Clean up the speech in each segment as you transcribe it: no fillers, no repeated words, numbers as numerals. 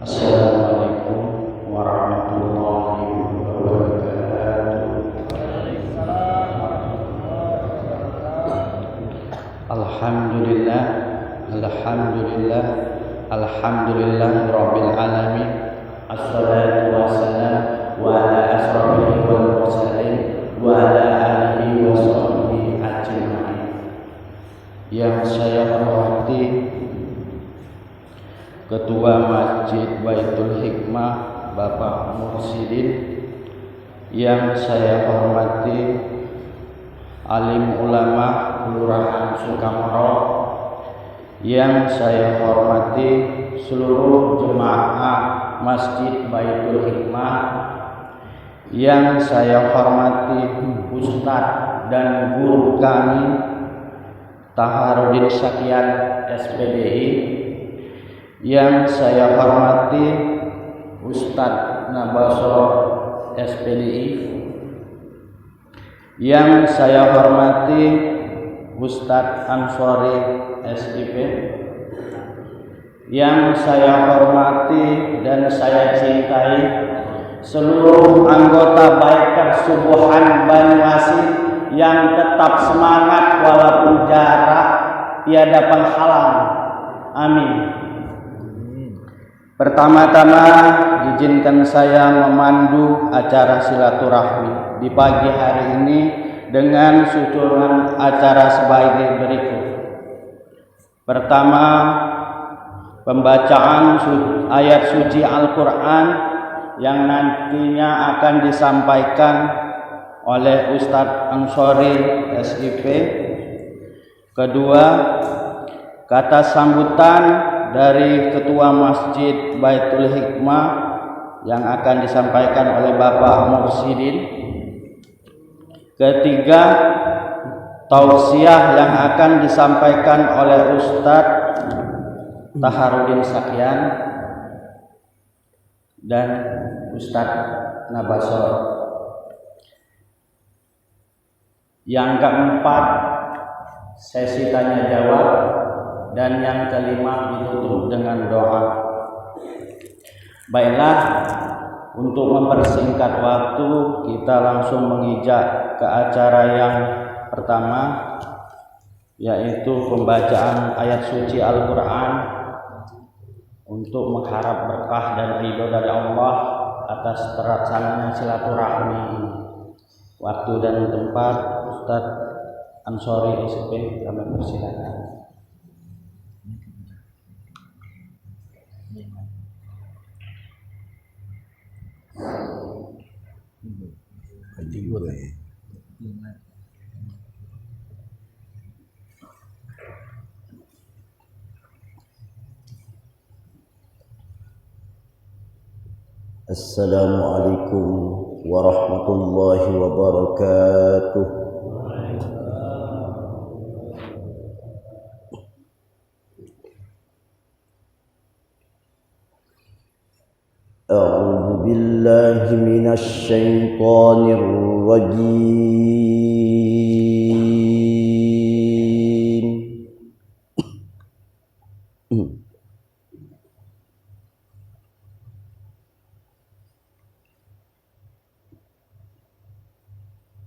Assalamualaikum warahmatullahi wabarakatuh. Alhamdulillah, alhamdulillah, alhamdulillah rabbil alamin. Assalatu wassalam wa ala asrafil mursalin wa ala alihi wa sahbihi ajma'in. Yang saya hormati Ketua Masjid Baitul Hikmah Bapak Mursidin, yang saya hormati alim ulama Kelurahan Sukamoro, yang saya hormati seluruh jemaah Masjid Baitul Hikmah, yang saya hormati Ustadz dan guru kami Taharudin Sakian SPDI, yang saya hormati Ustadz Nabasor SPDI, yang saya hormati Ustadz Ansori SIP, yang saya hormati dan saya cintai seluruh anggota Baikat Subuhan Banyuasin yang tetap semangat walaupun jarak tiada penghalang. Amin. Pertama-tama izinkan saya memandu acara silaturahmi di pagi hari ini dengan susunan acara sebagai berikut. Pertama, pembacaan ayat suci Al-Quran yang nantinya akan disampaikan oleh Ustadz Ansori SIP. Kedua, kata sambutan dari Ketua Masjid Baitul Hikmah yang akan disampaikan oleh Bapak Mursidin. Ketiga, tausiah yang akan disampaikan oleh Ustadz Taharudin Sakian dan Ustadz Nabasor. Yang keempat, sesi tanya jawab, dan yang kelima ditutup dengan doa. Baiklah, untuk mempersingkat waktu, kita langsung mengijak ke acara yang pertama, yaitu pembacaan ayat suci Al-Quran untuk mengharap berkah dan ridho dari Allah atas terlaksananya silaturahmi ini. Waktu dan tempat Ustadz Ansori SP, kami persilakan. Assalamualaikum warahmatullahi wabarakatuh. A'udzu billahi minasy syaithanir rajim.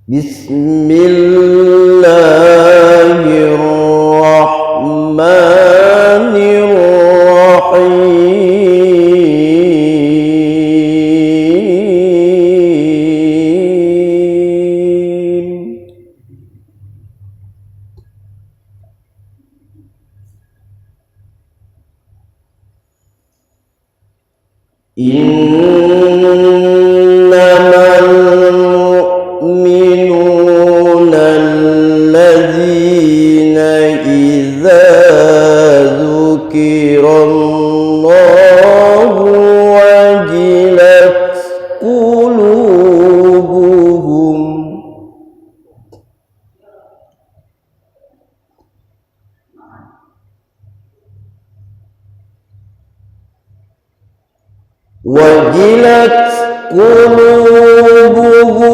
Bismillahirrahmanirrahim. Innamal mu'minuna alladzina idza dzukirallahu wajilat qulubuhum wajilat qulubuhum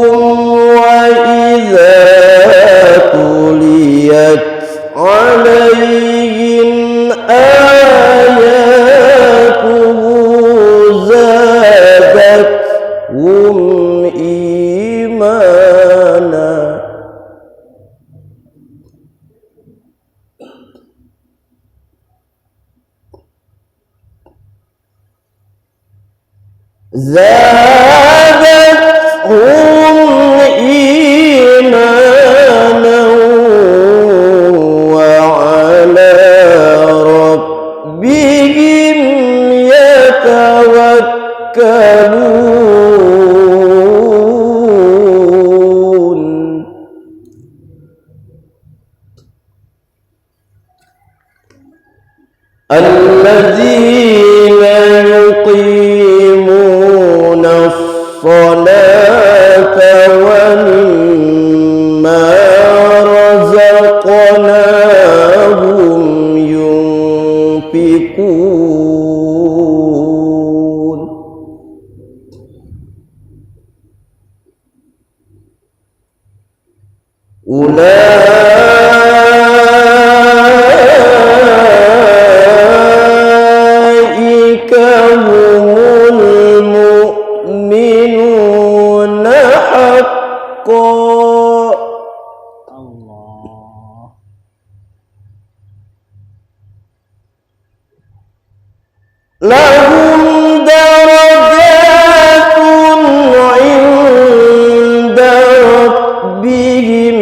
wa idza tuliyat alaihim ayatuhu زادتهم إيمانا وعلى ربهم يتوكلون الذين يقيمون الصلاة ومما رزقناهم ينفقون أولئك هم المؤمنون حقا Allah. لهم درجات عند ربهم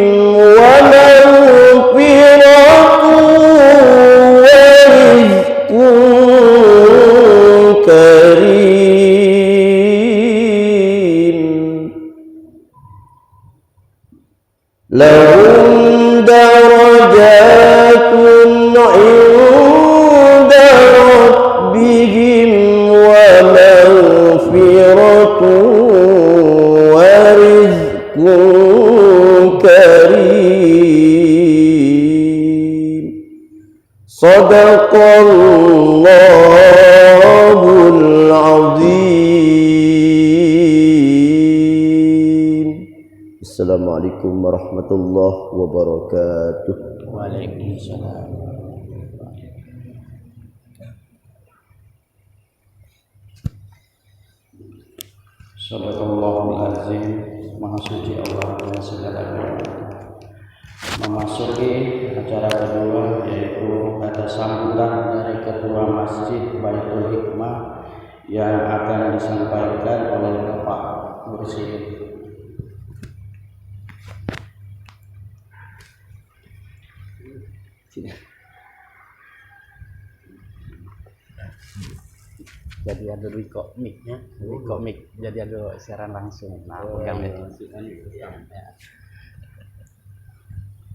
ومغفرة ورزق كريم لهم درجات عند ربهم ومغفرة ورزق كريم صدق الله العظيم السلام عليكم ورحمة الله وبركاته Waalaikumsalam. Sadaqallahul azim. Maha suci Allah dan segala puji. Memasuki acara kedua, yaitu ada sambutan dari Ketua Masjid Baitul Hikmah yang akan disampaikan oleh Bapak Mursyid. Jadi ada record mic-nya, record mic, jadi ada siaran langsung. Nah, pegang ya.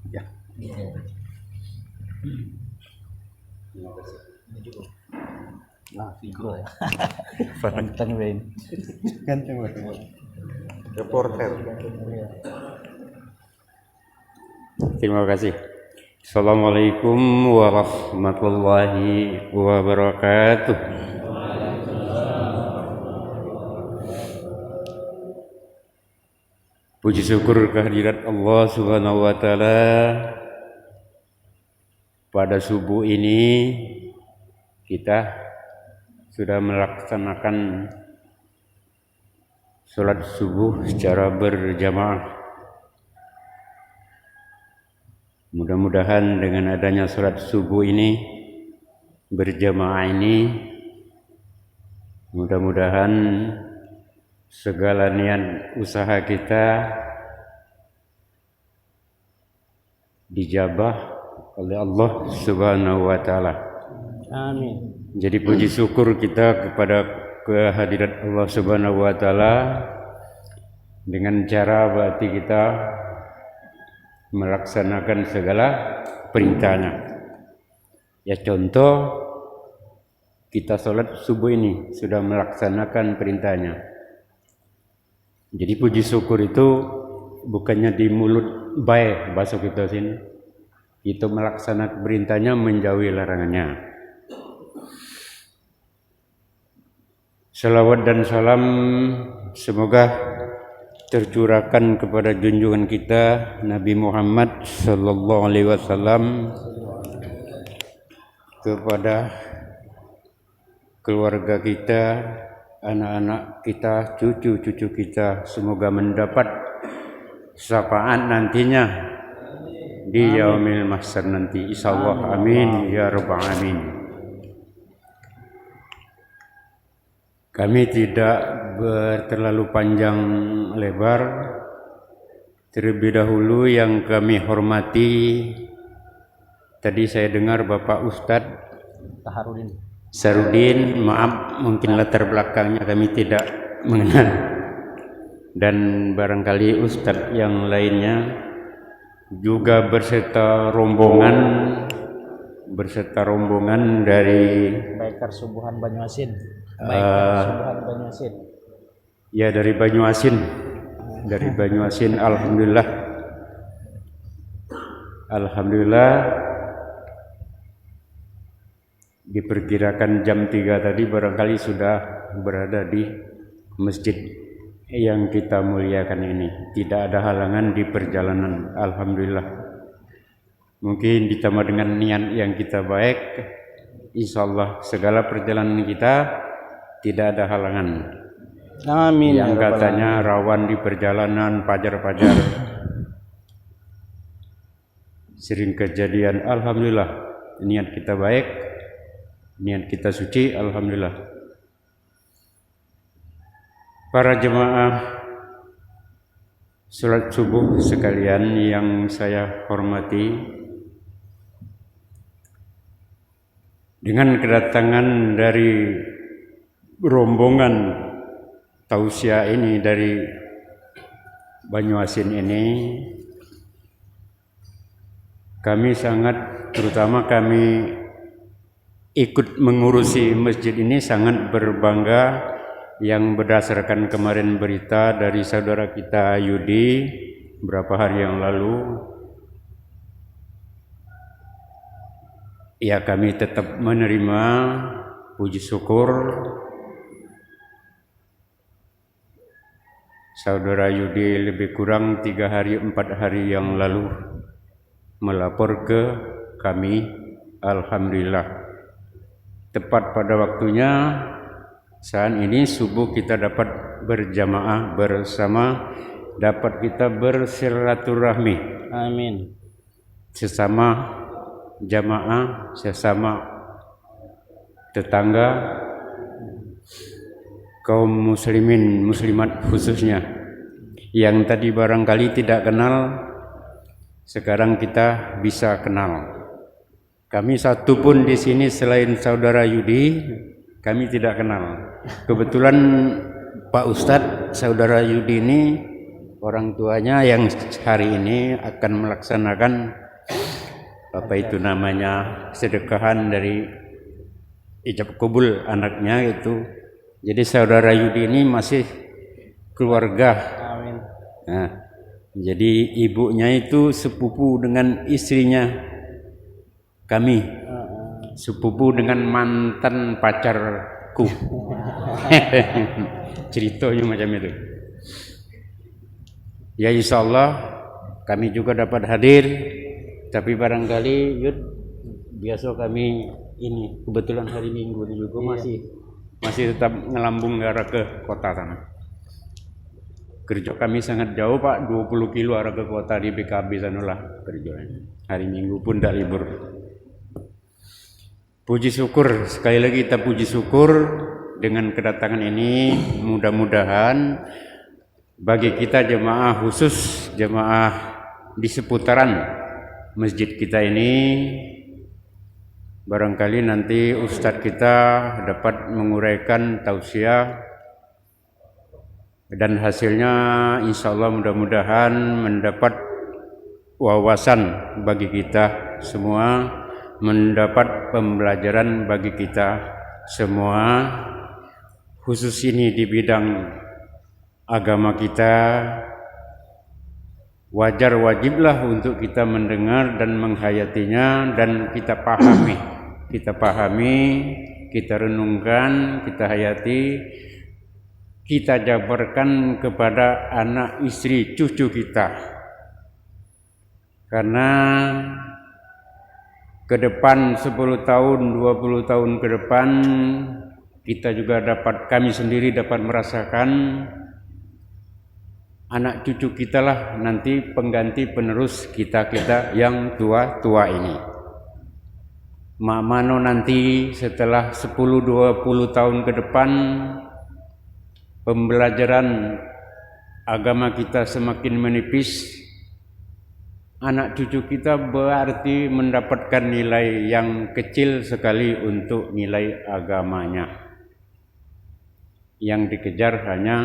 Ya. Nah, figur ya. Ganteng Ben. Ganteng banget. Reporter. Terima kasih. Assalamualaikum warahmatullahi wabarakatuh. Puji syukur kehadirat Allah Subhanahu wa taala. Pada subuh ini kita sudah melaksanakan sholat subuh secara berjamaah. Mudah-mudahan dengan adanya sholat subuh ini, berjamaah ini, mudah-mudahan segala niat usaha kita dijabah oleh Allah Subhanahu wa taala. Amin. Jadi puji syukur kita kepada kehadirat Allah Subhanahu wa taala dengan cara berarti kita melaksanakan segala perintahnya. Ya contoh kita sholat subuh ini sudah melaksanakan perintahnya. Jadi puji syukur itu bukannya di mulut baik bahasa kita sini. Itu melaksanakan perintahnya menjauhi larangannya. Salawat dan salam semoga tercurahkan kepada junjungan kita Nabi Muhammad sallallahu alaihi wasallam, kepada keluarga kita, anak-anak kita, cucu-cucu kita, semoga mendapat syafaat nantinya di yaumil mahsyar nanti, insyaallah. Amin ya rabbal alamin. Kami tidak terlalu panjang lebar. Terlebih dahulu yang kami hormati, tadi saya dengar Bapak Ustadz Taharudin. Sarudin, maaf mungkin latar belakangnya kami tidak mengenal, dan barangkali Ustadz yang lainnya juga berserta rombongan dari Baikar Subuhan Banyuasin. Baikar Subuhan Banyuasin. ya dari Banyuasin. Dari Banyuasin, Alhamdulillah diperkirakan jam 3 tadi barangkali sudah berada di masjid yang kita muliakan ini. Tidak ada halangan di perjalanan, Alhamdulillah. Mungkin ditambah dengan niat yang kita baik, insya Allah segala perjalanan kita tidak ada halangan. Amin. Yang katanya rawan di perjalanan, pajar-pajar, sering kejadian. Alhamdulillah, niat kita baik, niat kita suci, alhamdulillah. Para jemaah salat subuh sekalian yang saya hormati, dengan kedatangan dari rombongan tausiah ini dari Banyuasin ini, kami sangat, terutama kami ikut mengurusi masjid ini, sangat berbangga yang berdasarkan kemarin berita dari saudara kita Yudi beberapa hari yang lalu. Ya, kami tetap menerima, puji syukur. Saudara Yudi lebih kurang 3 hari 4 hari yang lalu melapor ke kami, alhamdulillah. Tepat pada waktunya saat ini subuh kita dapat berjamaah bersama, dapat kita bersilaturahmi. Amin. Sesama jamaah, sesama tetangga, kaum muslimin, muslimat khususnya, yang tadi barangkali tidak kenal, sekarang kita bisa kenal. Kami satu pun di sini selain saudara Yudi, kami tidak kenal. Kebetulan Pak Ustadz, saudara Yudi ini orang tuanya yang hari ini akan melaksanakan apa itu namanya, sedekahan dari ijab kabul anaknya itu. Jadi saudara Yudi ini masih keluarga. Amin. Nah, jadi ibunya itu sepupu dengan istrinya kami, sepupu dengan mantan pacarku. Ceritanya macam itu. Ya, insya Allah kami juga dapat hadir, tapi barangkali Yud, biasa kami ini kebetulan hari Minggu ini juga masih tetap ngelambung arah ke kota sana. Kerja kami sangat jauh Pak, 20 kilo arah ke kota di BKB sanalah kerjanya. Hari Minggu pun tidak libur. Puji syukur, sekali lagi kita puji syukur dengan kedatangan ini. Mudah-mudahan bagi kita jemaah khusus, jemaah di seputaran masjid kita ini, barangkali nanti Ustadz kita dapat menguraikan tausiah, dan hasilnya insya Allah mudah-mudahan mendapat wawasan bagi kita semua, mendapat pembelajaran bagi kita semua, khusus ini di bidang agama kita. Wajar, wajiblah untuk kita mendengar dan menghayatinya, dan kita pahami, kita renungkan, kita hayati, kita jabarkan kepada anak, istri, cucu kita. Karena ke depan 10 tahun, 20 tahun ke depan, kita juga dapat, kami sendiri dapat merasakan anak cucu kita lah nanti pengganti penerus kita yang tua-tua ini. Mak mano nanti setelah 10-20 tahun ke depan pembelajaran agama kita semakin menipis, anak cucu kita berarti mendapatkan nilai yang kecil sekali untuk nilai agamanya. Yang dikejar hanya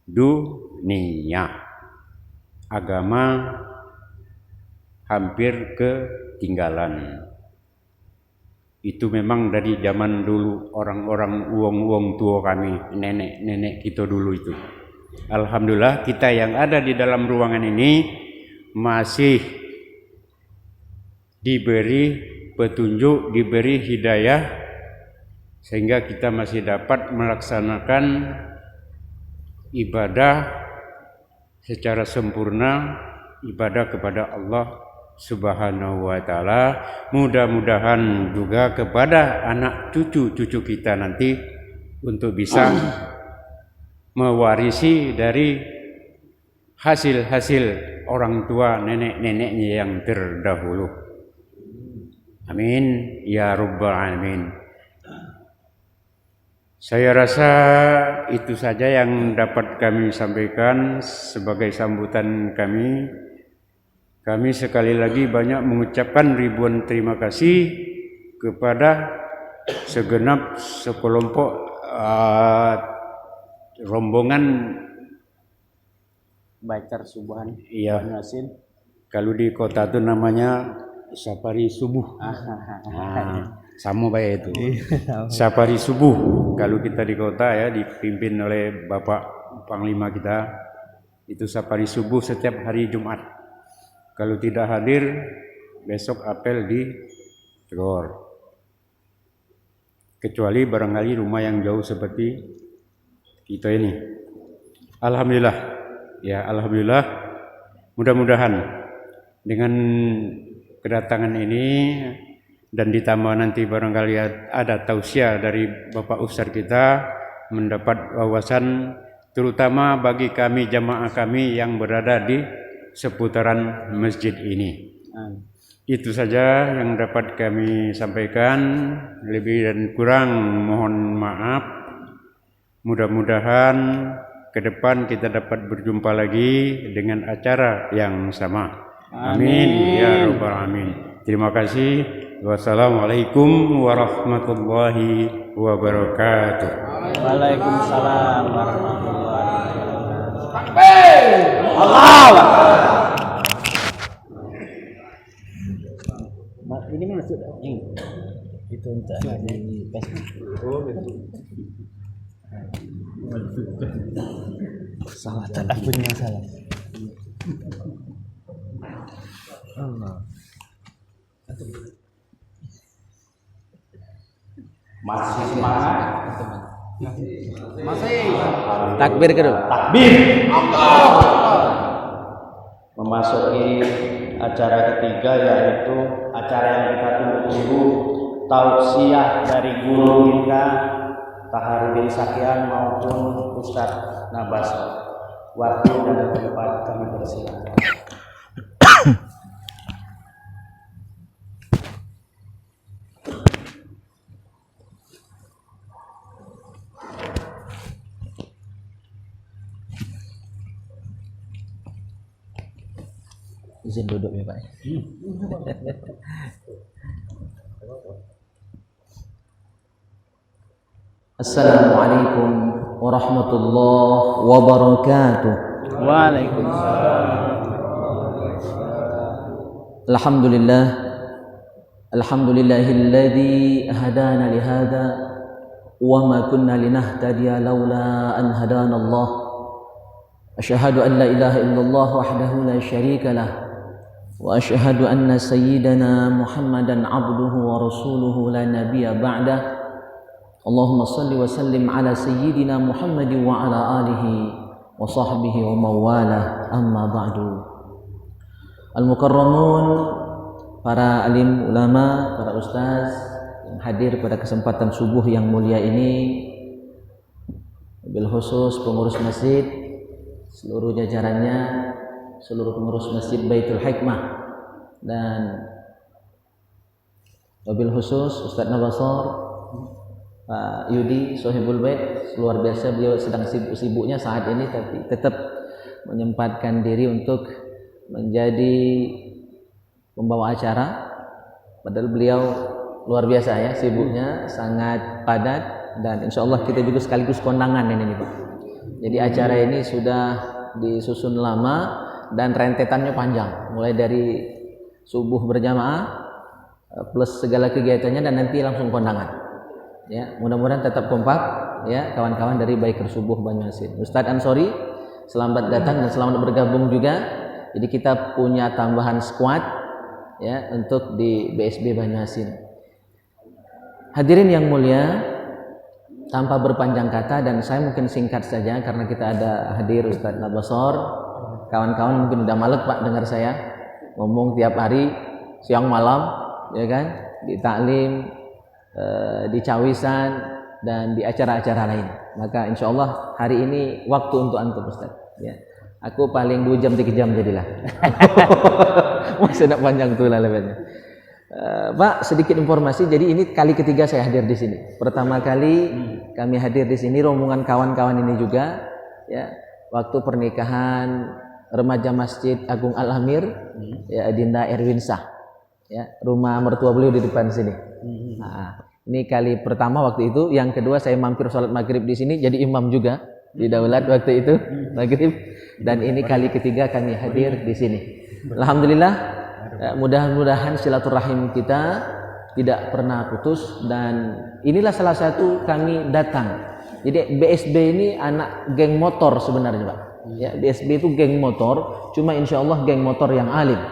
dunia. Agama hampir ketinggalan. Itu memang dari zaman dulu orang-orang uang tua kami, nenek-nenek kita dulu itu. Alhamdulillah kita yang ada di dalam ruangan ini masih diberi petunjuk, diberi hidayah, sehingga kita masih dapat melaksanakan ibadah secara sempurna, ibadah kepada Allah Subhanahu wa ta'ala. Mudah-mudahan juga kepada anak cucu-cucu kita nanti untuk bisa mewarisi dari hasil-hasil orang tua nenek-neneknya yang terdahulu. Amin ya rabbal alamin. Saya rasa itu saja yang dapat kami sampaikan sebagai sambutan kami. Kami sekali lagi banyak mengucapkan ribuan terima kasih kepada segenap sekelompok rombongan Baitar Subuhan. Iya. Yasin. Kalau di kota itu namanya Safari Subuh. Sama baik itu. Safari Subuh. Kalau kita di kota ya dipimpin oleh Bapak Panglima kita, itu Safari Subuh setiap hari Jumat. Kalau tidak hadir, besok apel di Tegor. Kecuali barangkali rumah yang jauh seperti kita ini. Alhamdulillah. Ya, alhamdulillah. Mudah-mudahan dengan kedatangan ini dan ditambah nanti barangkali ada tausiah dari Bapak Ustaz kita, mendapat wawasan terutama bagi kami jamaah kami yang berada di seputaran masjid ini. Itu saja yang dapat kami sampaikan. Lebih dan kurang mohon maaf. Mudah-mudahan ke depan kita dapat berjumpa lagi dengan acara yang sama. Amin ya rabbal alamin. Terima kasih. Wassalamualaikum warahmatullahi wabarakatuh. Waalaikumsalam warahmatullahi wabarakatuh. Allah. Ini masuk ini. Itu untuk di Facebook. Oh, betul. Salah akunnya salah. Allah. Masih semangat? Masih. Takbir kedua. Takbir. Memasuki acara ketiga yaitu acara yang kita tunggu-tunggu, tausiah dari guru kita Taharudin Sakian maupun Ustadz Nabas. Waktu dan tempat kami persilakan. Izin duduk ya Pak. Assalamualaikum warahmatullahi wabarakatuh. Waalaikumsalam. Alhamdulillah. Alhamdulillahilladzi hadana lihada wa ma kunna linahtadiya laula an hadana Allah. Asyhadu an la ilaha illallah wahdahu la syarika lah. وأشهد أن سيدنا محمدا عبده ورسوله لا نبي بعده اللهم صل وسلم على سيدنا محمد وعلى آله وصحبه ومن والاه أما بعد. Al-Mukarramun, para alim ulama, para ustaz yang hadir pada kesempatan subuh yang mulia ini, bil khusus pengurus masjid, seluruh jajarannya, seluruh pengurus Masjid Baitul Hikmah, dan wabil khusus Ustadz Nabasar, Pak Yudi Sohibul Bait, luar biasa, beliau sedang sibuk-sibuknya saat ini tapi tetap menyempatkan diri untuk menjadi pembawa acara, padahal beliau luar biasa ya, sibuknya sangat padat, dan insya Allah kita juga sekaligus kondangan ini Pak. Jadi acara ini sudah disusun lama dan rentetannya panjang, mulai dari subuh berjamaah plus segala kegiatannya dan nanti langsung kondangan. Ya, mudah-mudahan tetap kompak ya kawan-kawan dari Baiker Subuh Banyuasin. Ustadz Ansori, selamat datang dan selamat bergabung juga. Jadi kita punya tambahan squad ya untuk di BSB Banyuasin. Hadirin yang mulia, tanpa berpanjang kata dan saya mungkin singkat saja karena kita ada hadir Ustadz Nabasor. Kawan-kawan mungkin udah malek Pak dengar saya ngomong tiap hari siang malam ya kan, di taklim, di cawisan dan di acara-acara lain. Maka insya Allah hari ini waktu untuk antum Ustaz ya. Aku paling 2 jam 3 jam jadilah. Masih nak panjang tuh lah levelnya. Pak, sedikit informasi. Jadi ini kali ketiga saya hadir di sini. Pertama kali kami hadir di sini rombongan kawan-kawan ini juga ya, waktu pernikahan remaja Masjid Agung Al-Amir ya, Adinda Erwinsah ya, rumah mertua beliau di depan sini. Nah, ini kali pertama waktu itu. Yang kedua saya mampir sholat maghrib di sini jadi imam juga di Daulat waktu itu maghrib, dan ini kali ketiga kami hadir di sini. Alhamdulillah ya, mudah-mudahan silaturahim kita tidak pernah putus, dan inilah salah satu kami datang. Jadi BSB ini anak geng motor sebenarnya Pak ya, BSB itu geng motor, cuma insya Allah geng motor yang alim,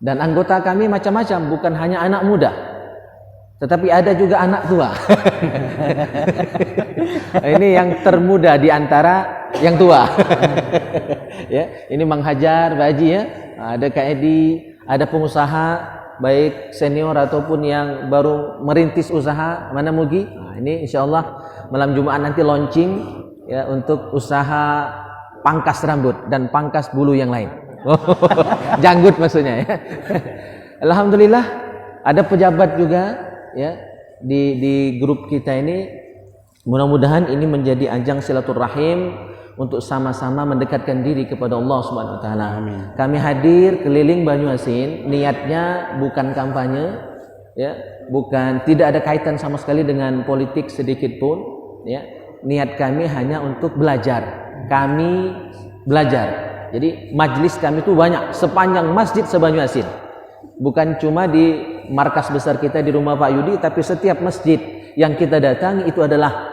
dan anggota kami macam-macam, bukan hanya anak muda tetapi ada juga anak tua. Ini yang termuda di antara yang tua. Ya, ini Mang Hajar, Pak Haji ya, ada Kak Edi, ada pengusaha baik senior ataupun yang baru merintis usaha, mana Mugi. Nah, ini insya Allah malam Jumat nanti launching ya untuk usaha pangkas rambut dan pangkas bulu yang lain. Janggut maksudnya ya. Alhamdulillah ada pejabat juga ya di grup kita ini. Mudah-mudahan ini menjadi ajang silaturahim untuk sama-sama mendekatkan diri kepada Allah Subhanahu wa taala. Kami hadir keliling Banyuasin, niatnya bukan kampanye ya, bukan, tidak ada kaitan sama sekali dengan politik sedikit pun ya. Niat kami hanya untuk belajar. Kami belajar. Jadi majlis kami itu banyak sepanjang masjid se-Banyuasin. Bukan cuma di markas besar kita di rumah Pak Yudi, tapi setiap masjid yang kita datangi itu adalah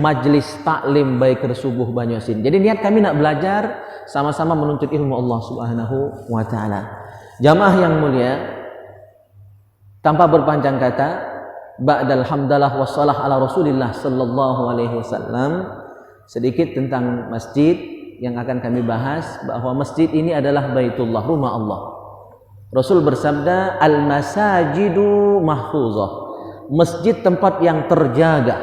majlis taklim Baiker Subuh Banyuasin. Jadi niat kami nak belajar, sama-sama menuntut ilmu Allah Subhanahu wa taala. Jamaah yang mulia, tanpa berpanjang kata, ba'dal hamdalah wassalah ala Rasulillah sallallahu alaihi wasallam, sedikit tentang masjid yang akan kami bahas, bahwa masjid ini adalah Baitullah, rumah Allah. Rasul bersabda, al-masajidu mahfuzah. Masjid tempat yang terjaga,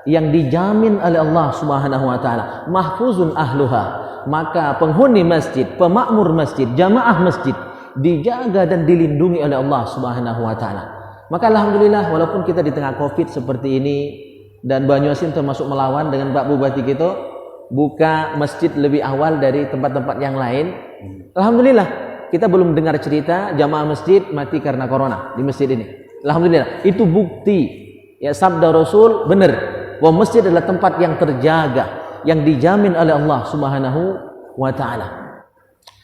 yang dijamin oleh Allah Subhanahu wa taala. Mahfuzun ahluha. Maka penghuni masjid, pemakmur masjid, jamaah masjid dijaga dan dilindungi oleh Allah Subhanahu wa taala. Maka alhamdulillah walaupun kita di tengah Covid seperti ini dan Banyuasin termasuk melawan dengan Pak Bupati kita buka masjid lebih awal dari tempat-tempat yang lain. Alhamdulillah kita belum dengar cerita jamaah masjid mati karena corona di masjid ini. Alhamdulillah, itu bukti ya sabda Rasul benar bahwa masjid adalah tempat yang terjaga, yang dijamin oleh Allah Subhanahu wa taala.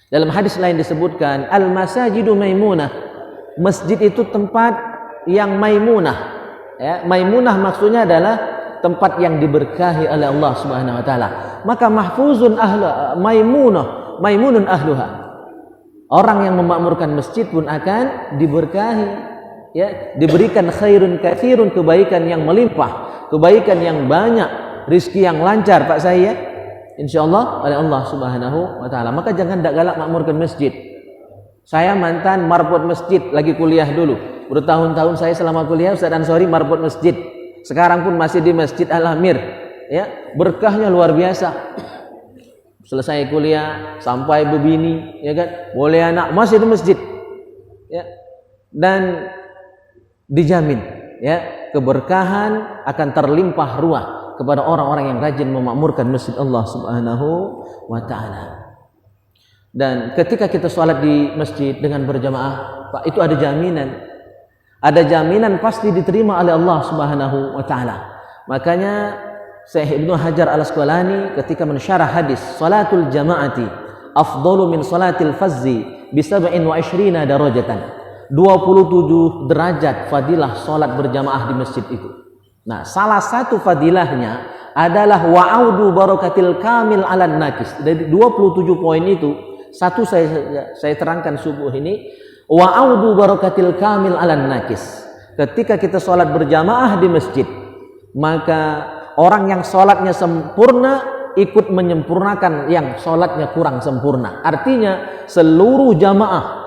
Dalam hadis lain disebutkan al-masajidu maimunah. Masjid itu tempat yang maimunah. Ya, maimunah maksudnya adalah tempat yang diberkahi oleh Allah Subhanahu wa taala. Maka mahfuzun ahlu maimunun ahluha. Orang yang memakmurkan masjid pun akan diberkahi ya, diberikan khairun katsirun, kebaikan yang melimpah, kebaikan yang banyak, rizki yang lancar Pak saya insyaallah oleh Allah Subhanahu wa taala. Maka jangan dak galak makmurkan masjid. Saya mantan marbot masjid lagi kuliah dulu. Bertahun-tahun saya selama kuliah Ustaz Ansori marbot masjid. Sekarang pun masih di Masjid Al-Amir ya, berkahnya luar biasa. Selesai kuliah sampai bebini ya kan, boleh anak masih di masjid ya, dan dijamin ya keberkahan akan terlimpah ruah kepada orang-orang yang rajin memakmurkan masjid Allah Subhanahu wa taala. Dan ketika kita sholat di masjid dengan berjamaah, Pak, itu ada jaminan. Ada jaminan pasti diterima oleh Allah Subhanahu wa taala. Makanya Syekh Ibnu Hajar Al-Asqalani ketika mensyarah hadis salatul jamaati afdalu min salatil fazzi bi 27 darajatan. 27 derajat fadilah salat berjamaah di masjid itu. Nah, salah satu fadilahnya adalah wa'audu barakatil kamil 'alan nakis. Dari 27 poin itu, satu saya terangkan subuh ini, wa'audu barakatil kamil 'alan nakis. Ketika kita salat berjamaah di masjid, maka orang yang salatnya sempurna ikut menyempurnakan yang salatnya kurang sempurna. Artinya seluruh jamaah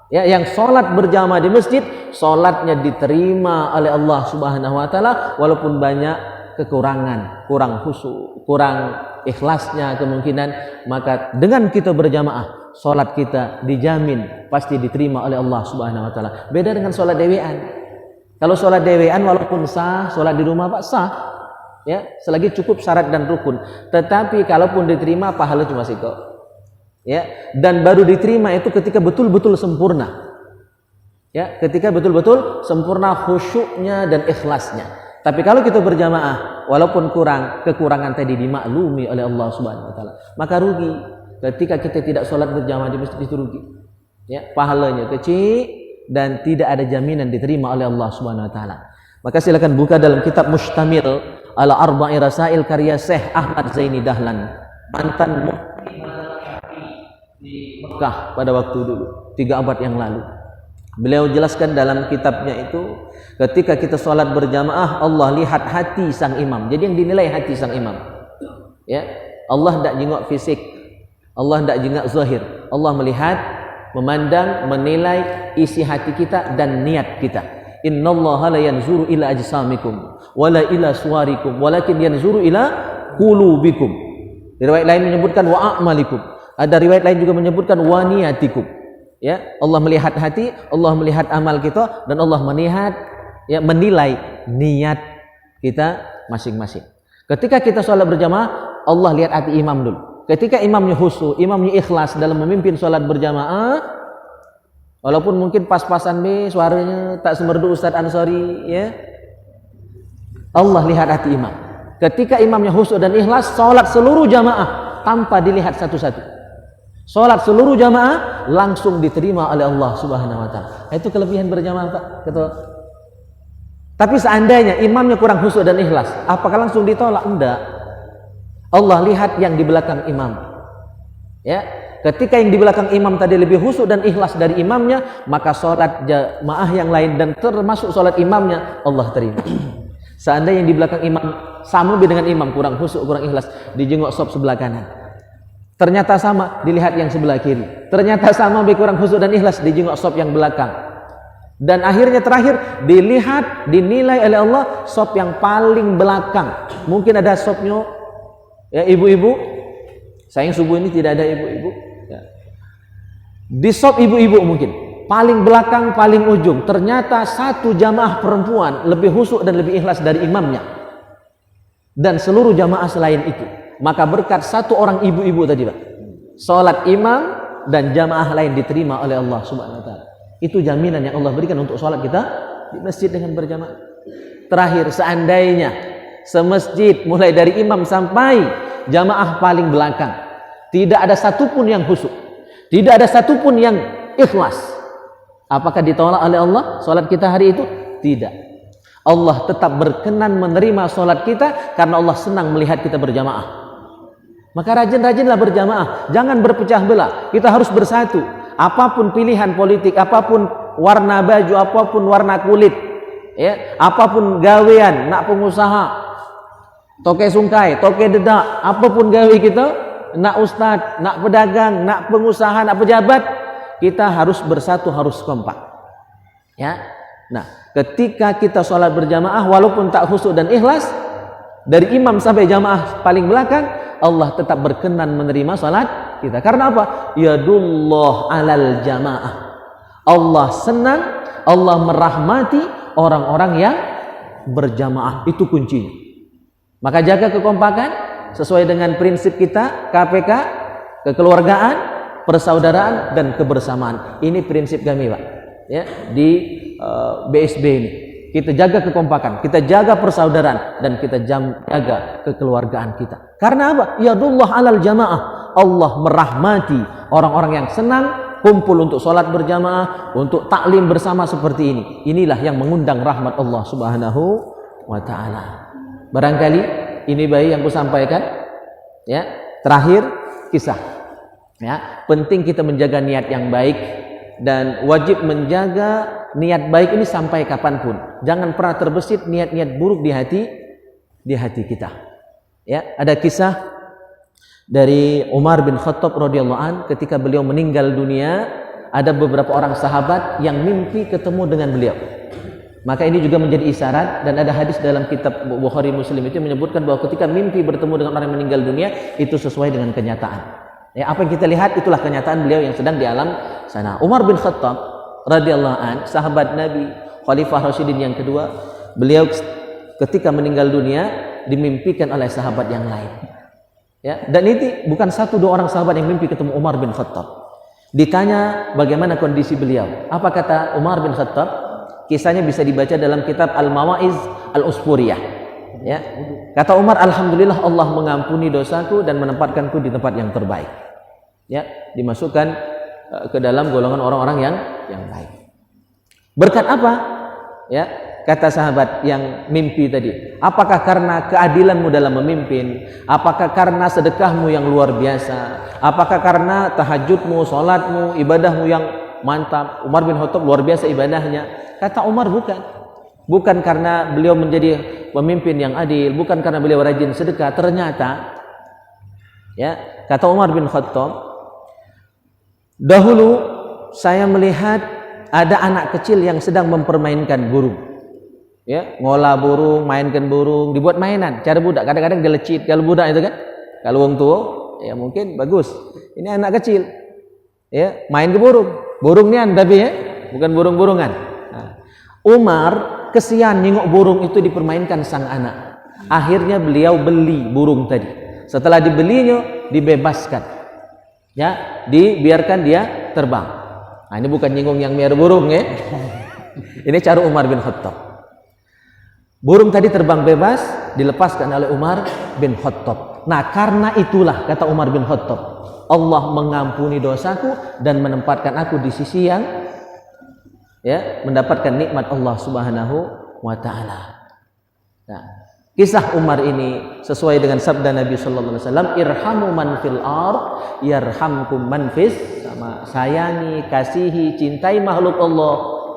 yang salat berjamaah di masjid, salatnya diterima oleh Allah Subhanahu wa taala walaupun banyak kekurangan, kurang khusyuk, kurang ikhlasnya kemungkinan, maka dengan kita berjamaah, salat kita dijamin pasti diterima oleh Allah Subhanahu wa taala. Beda dengan salat dewean. Kalau salat dewean walaupun sah, salat di rumah Pak sah. Ya, selagi cukup syarat dan rukun. Tetapi kalaupun diterima pahala cuma sikok. Ya, dan baru diterima itu ketika betul-betul sempurna. Ya, ketika betul-betul sempurna khusyuknya dan ikhlasnya. Tapi kalau kita berjamaah walaupun kurang, kekurangan tadi dimaklumi oleh Allah Subhanahu wa taala, maka rugi. Ketika kita tidak sholat berjamaah di masjid itu rugi. Ya, pahalanya kecil dan tidak ada jaminan diterima oleh Allah Subhanahu wa taala. Maka silakan buka dalam kitab Mustamil ala Arba'i Rasail karya Syekh Ahmad Zaini Dahlan, mantan mufti di Mekah pada waktu dulu 3 abad yang lalu. Beliau jelaskan dalam kitabnya itu, ketika kita sholat berjamaah, Allah lihat hati sang imam. Jadi yang dinilai hati sang imam. Ya, Allah tidak jengok fisik, Allah tidak jengok zahir. Allah melihat, memandang, menilai isi hati kita dan niat kita. Innallaha la yanzuru ila ajsamikum wala ila suwarikum walakin yanzuru ila qulubikum. Riwayat lain menyebutkan wa a'malikum. Ada riwayat lain juga menyebutkan wa niyatikum. Ya, Allah melihat hati, Allah melihat amal kita, dan Allah melihat, ya, menilai niat kita masing-masing. Ketika kita sholat berjamaah, Allah lihat hati imam dulu. Ketika imamnya khusyuk, imamnya ikhlas dalam memimpin sholat berjamaah, walaupun mungkin pas-pasan suaranya tak semerdu Ustadz Ansori, ya, Allah lihat hati imam. Ketika imamnya khusyuk dan ikhlas, sholat seluruh jamaah tanpa dilihat satu-satu. Sholat seluruh jamaah langsung diterima oleh Allah Subhanahu wa taala. Itu kelebihan berjamaah, Pak. Ketua. Tapi seandainya imamnya kurang khusyuk dan ikhlas, apakah langsung ditolak? Enggak. Allah lihat yang di belakang imam. Ya, ketika yang di belakang imam tadi lebih khusyuk dan ikhlas dari imamnya, maka sholat jamaah yang lain dan termasuk sholat imamnya Allah terima. Seandainya yang di belakang imam sama dengan imam, kurang khusyuk, kurang ikhlas, dijengok sop sebelah kanan. Ternyata sama, dilihat yang sebelah kiri. Ternyata sama, kurang khusyuk dan ikhlas, dijengok sop yang belakang. Dan akhirnya terakhir dilihat, dinilai oleh Allah sop yang paling belakang. Mungkin ada sopnya, ya, ibu-ibu. Sayang subuh ini tidak ada ibu-ibu. Ya. Di sop ibu-ibu mungkin paling belakang, paling ujung. Ternyata satu jamaah perempuan lebih khusyuk dan lebih ikhlas dari imamnya dan seluruh jamaah selain itu. Maka berkat satu orang ibu-ibu tadi, Pak, sholat imam dan jamaah lain diterima oleh Allah Subhanahu wa taala. Itu jaminan yang Allah berikan untuk sholat kita di masjid dengan berjamaah. Terakhir, seandainya semasjid mulai dari imam sampai jamaah paling belakang tidak ada satupun yang khusyuk, tidak ada satupun yang ikhlas, apakah ditolak oleh Allah sholat kita hari itu? Tidak. Allah tetap berkenan menerima sholat kita karena Allah senang melihat kita berjamaah. Maka rajin-rajinlah berjamaah, jangan berpecah belah. Kita harus bersatu. Apapun pilihan politik, apapun warna baju, apapun warna kulit, ya, apapun gawean, nak pengusaha, toke sungkai, toke dedak, apapun gawe kita, nak ustad, nak pedagang, nak pengusaha, nak pejabat, kita harus bersatu, harus kompak. Ya. Nah, ketika kita sholat berjamaah walaupun tak khusyuk dan ikhlas, dari imam sampai jamaah paling belakang, Allah tetap berkenan menerima sholat kita. Karena apa? Yadullah alal jamaah. Allah senang, Allah merahmati orang-orang yang berjamaah, itu kuncinya. Maka jaga kekompakan sesuai dengan prinsip kita KPK, kekeluargaan, persaudaraan dan kebersamaan. Ini prinsip kami, Pak. Ya, di BSB ini. Kita jaga kekompakan, kita jaga persaudaraan dan kita jaga kekeluargaan kita. Karena apa? Yadullah alal jamaah. Allah merahmati orang-orang yang senang kumpul untuk sholat berjamaah, untuk taklim bersama seperti ini. Inilah yang mengundang rahmat Allah Subhanahu wa ta'ala. Barangkali ini baik yang ku sampaikan. Ya, terakhir kisah. Ya, penting kita menjaga niat yang baik dan wajib menjaga niat baik ini sampai kapanpun. Jangan pernah terbesit niat-niat buruk di hati kita. Ya, ada kisah dari Umar bin Khattab radhiyallahu an, ketika beliau meninggal dunia, ada beberapa orang sahabat yang mimpi ketemu dengan beliau. Maka ini juga menjadi isyarat, dan ada hadis dalam kitab Bukhari Muslim itu menyebutkan bahwa ketika mimpi bertemu dengan orang yang meninggal dunia itu sesuai dengan kenyataan. Ya, apa yang kita lihat itulah kenyataan beliau yang sedang di alam sana. Umar bin Khattab radhiyallahu an, sahabat Nabi, Khalifah Rasyidin yang kedua, beliau ketika meninggal dunia dimimpikan oleh sahabat yang lain. Ya, dan itu bukan satu dua orang sahabat yang mimpi ketemu Umar bin Khattab. Ditanya bagaimana kondisi beliau. Apa kata Umar bin Khattab? Kisahnya bisa dibaca dalam kitab Al-Mawa'iz Al-Usfuriyah. Ya. Kata Umar, alhamdulillah Allah mengampuni dosaku dan menempatkanku di tempat yang terbaik. Ya, dimasukkan ke dalam golongan orang-orang yang baik. Berkat apa? Ya, kata sahabat yang mimpi tadi. Apakah karena keadilanmu dalam memimpin? Apakah karena sedekahmu yang luar biasa? Apakah karena tahajudmu, salatmu, ibadahmu yang mantap? Umar bin Khattab luar biasa ibadahnya. Kata Umar, bukan. Bukan karena beliau menjadi pemimpin yang adil, bukan karena beliau rajin sedekah. Ternyata, ya, kata Umar bin Khattab, dahulu saya melihat ada anak kecil yang sedang mempermainkan burung. Ya, ngolah burung, mainkan burung, dibuat mainan. Cara budak, kadang-kadang gelecit. Kalau budak itu kan, kalau wong tua, ya mungkin bagus. Ini anak kecil, ya, main ke burung. Burungnya tapi ya, bukan burung-burungan. Nah, Umar kesian nengok burung itu dipermainkan sang anak. Akhirnya beliau beli burung tadi. Setelah dibelinya, dibebaskan. Ya, dibiarkan dia terbang. Nah, ini bukan nyinggung yang miara burung ya. Ini cara Umar bin Khattab. Burung tadi terbang bebas, dilepaskan oleh Umar bin Khattab. Nah, karena itulah kata Umar bin Khattab, Allah mengampuni dosaku dan menempatkan aku di sisi yang ya, mendapatkan nikmat Allah Subhanahu wa ta'ala. Nah, kisah Umar ini sesuai dengan sabda Nabi sallallahu alaihi wasallam, irhamu man fil ard yarhamkum man fis sama. Sayangi, kasihi, cintai makhluk Allah,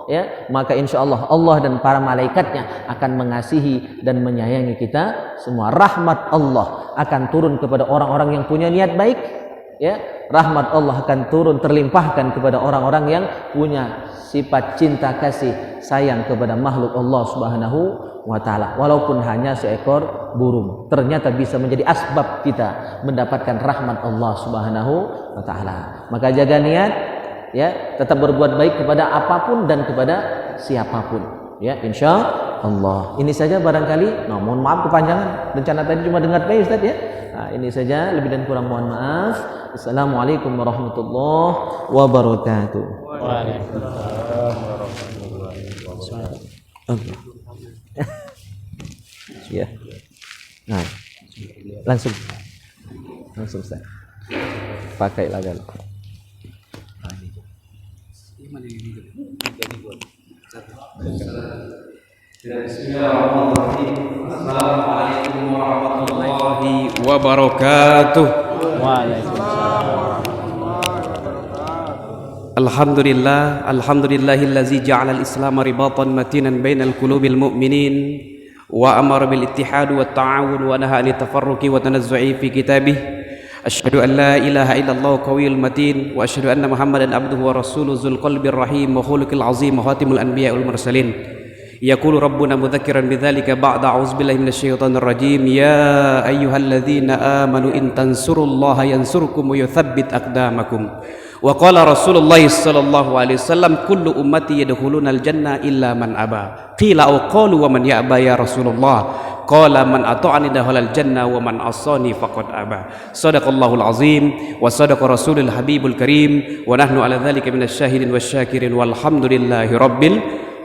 ya, maka insyaallah Allah dan para malaikatnya akan mengasihi dan menyayangi kita semua. Rahmat Allah akan turun kepada orang-orang yang punya niat baik, ya. Rahmat Allah akan turun terlimpahkan kepada orang-orang yang punya sifat cinta kasih sayang kepada makhluk Allah Subhanahu wa ta'ala. Walaupun hanya seekor burung, ternyata bisa menjadi asbab kita mendapatkan rahmat Allah Subhanahu wa ta'ala. Maka jaga niat, ya, tetap berbuat baik kepada apapun dan kepada siapapun, ya, insya Allah. Ini saja barangkali. Nah, mohon maaf kepanjangan, rencana tadi cuma dengar baik Ustaz ya. Nah, ini saja, lebih dan kurang mohon maaf. Assalamualaikum warahmatullahi wabarakatuh. Waalaikumsalam warahmatullahi wabarakatuh. Ya. Nah, langsung Ustaz. Pakai lagal. Bismillahirrahmanirrahim. Assalamualaikum warahmatullahi wabarakatuh. Waalaikumsalam. Alhamdulillahillazi ja'ala al-islam ribatan matinan bainal qulubil mu'minin wa amara bil ittihad wa ta'awun wa nahaa anit tafarruqi wa tanazzu'i fi kitabih. Asyhadu an la ilaha illallah qawiyul matin wa asyhadu anna Muhammadan abduhu wa rasuluhu dzul qalbir rahim wa khuluqil azim wa khatimul anbiya wal mursalin. Yaqulu rabbuna mudzakiran bidzalika ba'da a'udzubillahi minasyaitonir rajim. Ya ayyuhalladzina amanu in tansurullaha yansurkum wa yuthabbit aqdamakum. Wa qala Rasulullah sallallahu alaihi wasallam kullu ummati yadkhulunal jannah illa man aba. Qila aw qalu wa man ya'ba ya Rasulullah? Qala man ata'ani dakhalal jannah wa man asani faqad aba. Shadaqallahul azim wa sadaqa rasulul habibul karim wa nahnu ala dzalika minasyahidin wasyakirin walhamdulillahi rabbil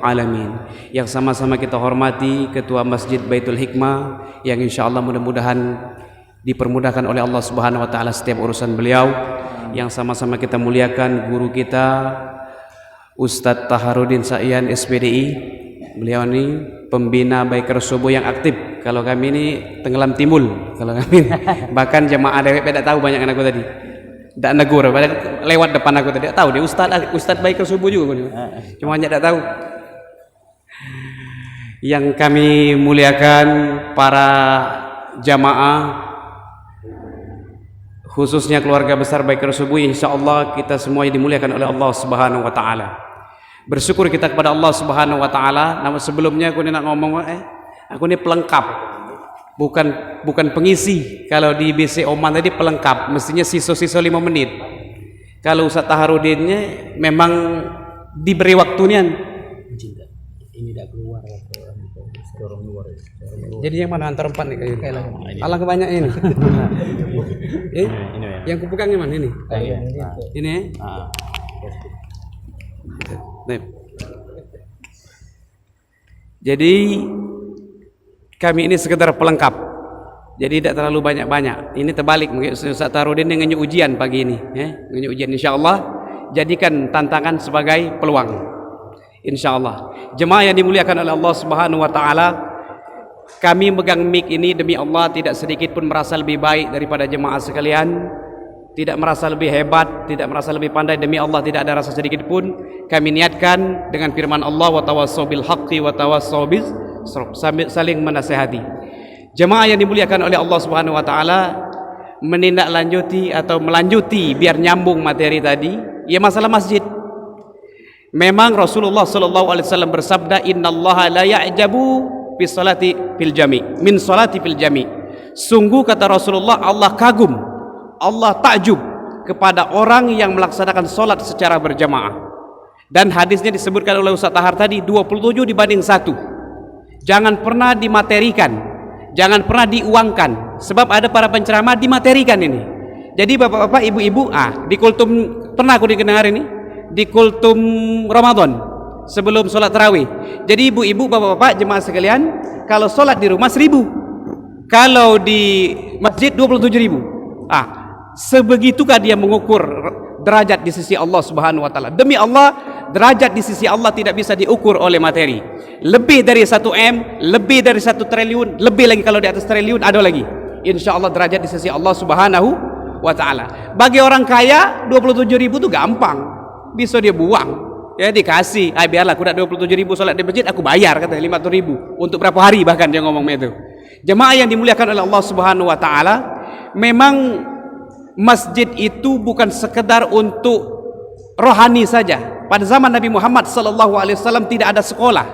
alamin. Yang sama-sama kita hormati Ketua Masjid Baitul Hikmah yang insyaallah mudah-mudahan dipermudahkan oleh Allah Subhanahu wa taala setiap urusan beliau. Yang sama-sama kita muliakan guru kita Ustadz Taharudin Saian SPDI. Beliau ini pembina Biker Subuh yang aktif. Kalau kami ini tenggelam timbul. Kalau kami ini. Bahkan jemaah DWP tidak tahu banyak aku tadi. Tidak negur, lewat depan aku tadi. Tahu dia Ustadz Biker Subuh juga. Cuma hanya tidak tahu. Yang kami muliakan para jamaah, khususnya keluarga besar Biker Subuh, insyaallah kita semua dimuliakan oleh Allah Subhanahu wa taala. Bersyukur kita kepada Allah Subhanahu wa taala. Namun sebelumnya aku nak ngomong aku ini pelengkap. Bukan pengisi. Kalau di BC Oman tadi pelengkap, mestinya siso-siso 5 menit. Kalau Ustaz Taharudinnya memang diberi waktunya. Ini tidak keluar orang luar. Jadi yang mana antar 4 nih kayaknya? Alang kebanyak ini. Yang kupegang yang mana ini? Ini ya? Jadi kami ini sekedar pelengkap. Jadi tidak terlalu banyak-banyak. Ini terbalik, mungkin Ustaz Taharudin yang ngenyuk ujian pagi ini, ngenyuk ujian insyaallah. Jadikan tantangan sebagai peluang. Insyaallah. Jemaah yang dimuliakan oleh Allah Subhanahu wa taala, kami megang mic ini demi Allah tidak sedikit pun merasa lebih baik daripada jemaah sekalian, tidak merasa lebih hebat, tidak merasa lebih pandai. Demi Allah tidak ada rasa sedikit pun. Kami niatkan dengan firman Allah, wa tawassaw bil haqqi wa tawassaw bis saling menasihati. Jemaah yang dimuliakan oleh Allah Subhanahu wa taala, menindaklanjuti atau melanjuti biar nyambung materi tadi, ya masalah masjid. Memang Rasulullah sallallahu alaihi wasallam bersabda, innallaha la ya'jabu fi salati fil jami min salati fil jami. Sungguh kata Rasulullah, Allah kagum, Allah takjub kepada orang yang melaksanakan salat secara berjamaah. Dan hadisnya disebutkan oleh Ustaz Tahar tadi 27 dibanding 1. Jangan pernah dimaterikan, jangan pernah diuangkan, sebab ada para penceramah dimaterikan ini. Jadi bapak-bapak, ibu-ibu, di kultum pernah aku dikenal ini di kultum Ramadan sebelum sholat tarawih. Jadi ibu-ibu, bapak-bapak, jemaah sekalian, kalau sholat di rumah 1.000, kalau di masjid 27.000. Sebegitukah dia mengukur derajat di sisi Allah Subhanahu wa taala. Demi Allah, derajat di sisi Allah tidak bisa diukur oleh materi. Lebih dari 1 M, lebih dari 1 triliun, lebih lagi kalau di atas triliun ada lagi. Insyaallah derajat di sisi Allah Subhanahu wa taala. Bagi orang kaya 27.000 itu gampang. Bisa dia buang, ya dikasih. Biarlah aku dah 27.000 sholat di masjid, aku bayar kata 50.000 untuk berapa hari, bahkan dia ngomong itu. Jemaah yang dimuliakan oleh Allah Subhanahu wa taala, memang masjid itu bukan sekedar untuk rohani saja. Pada zaman Nabi Muhammad sallallahu alaihi wasallam tidak ada sekolah,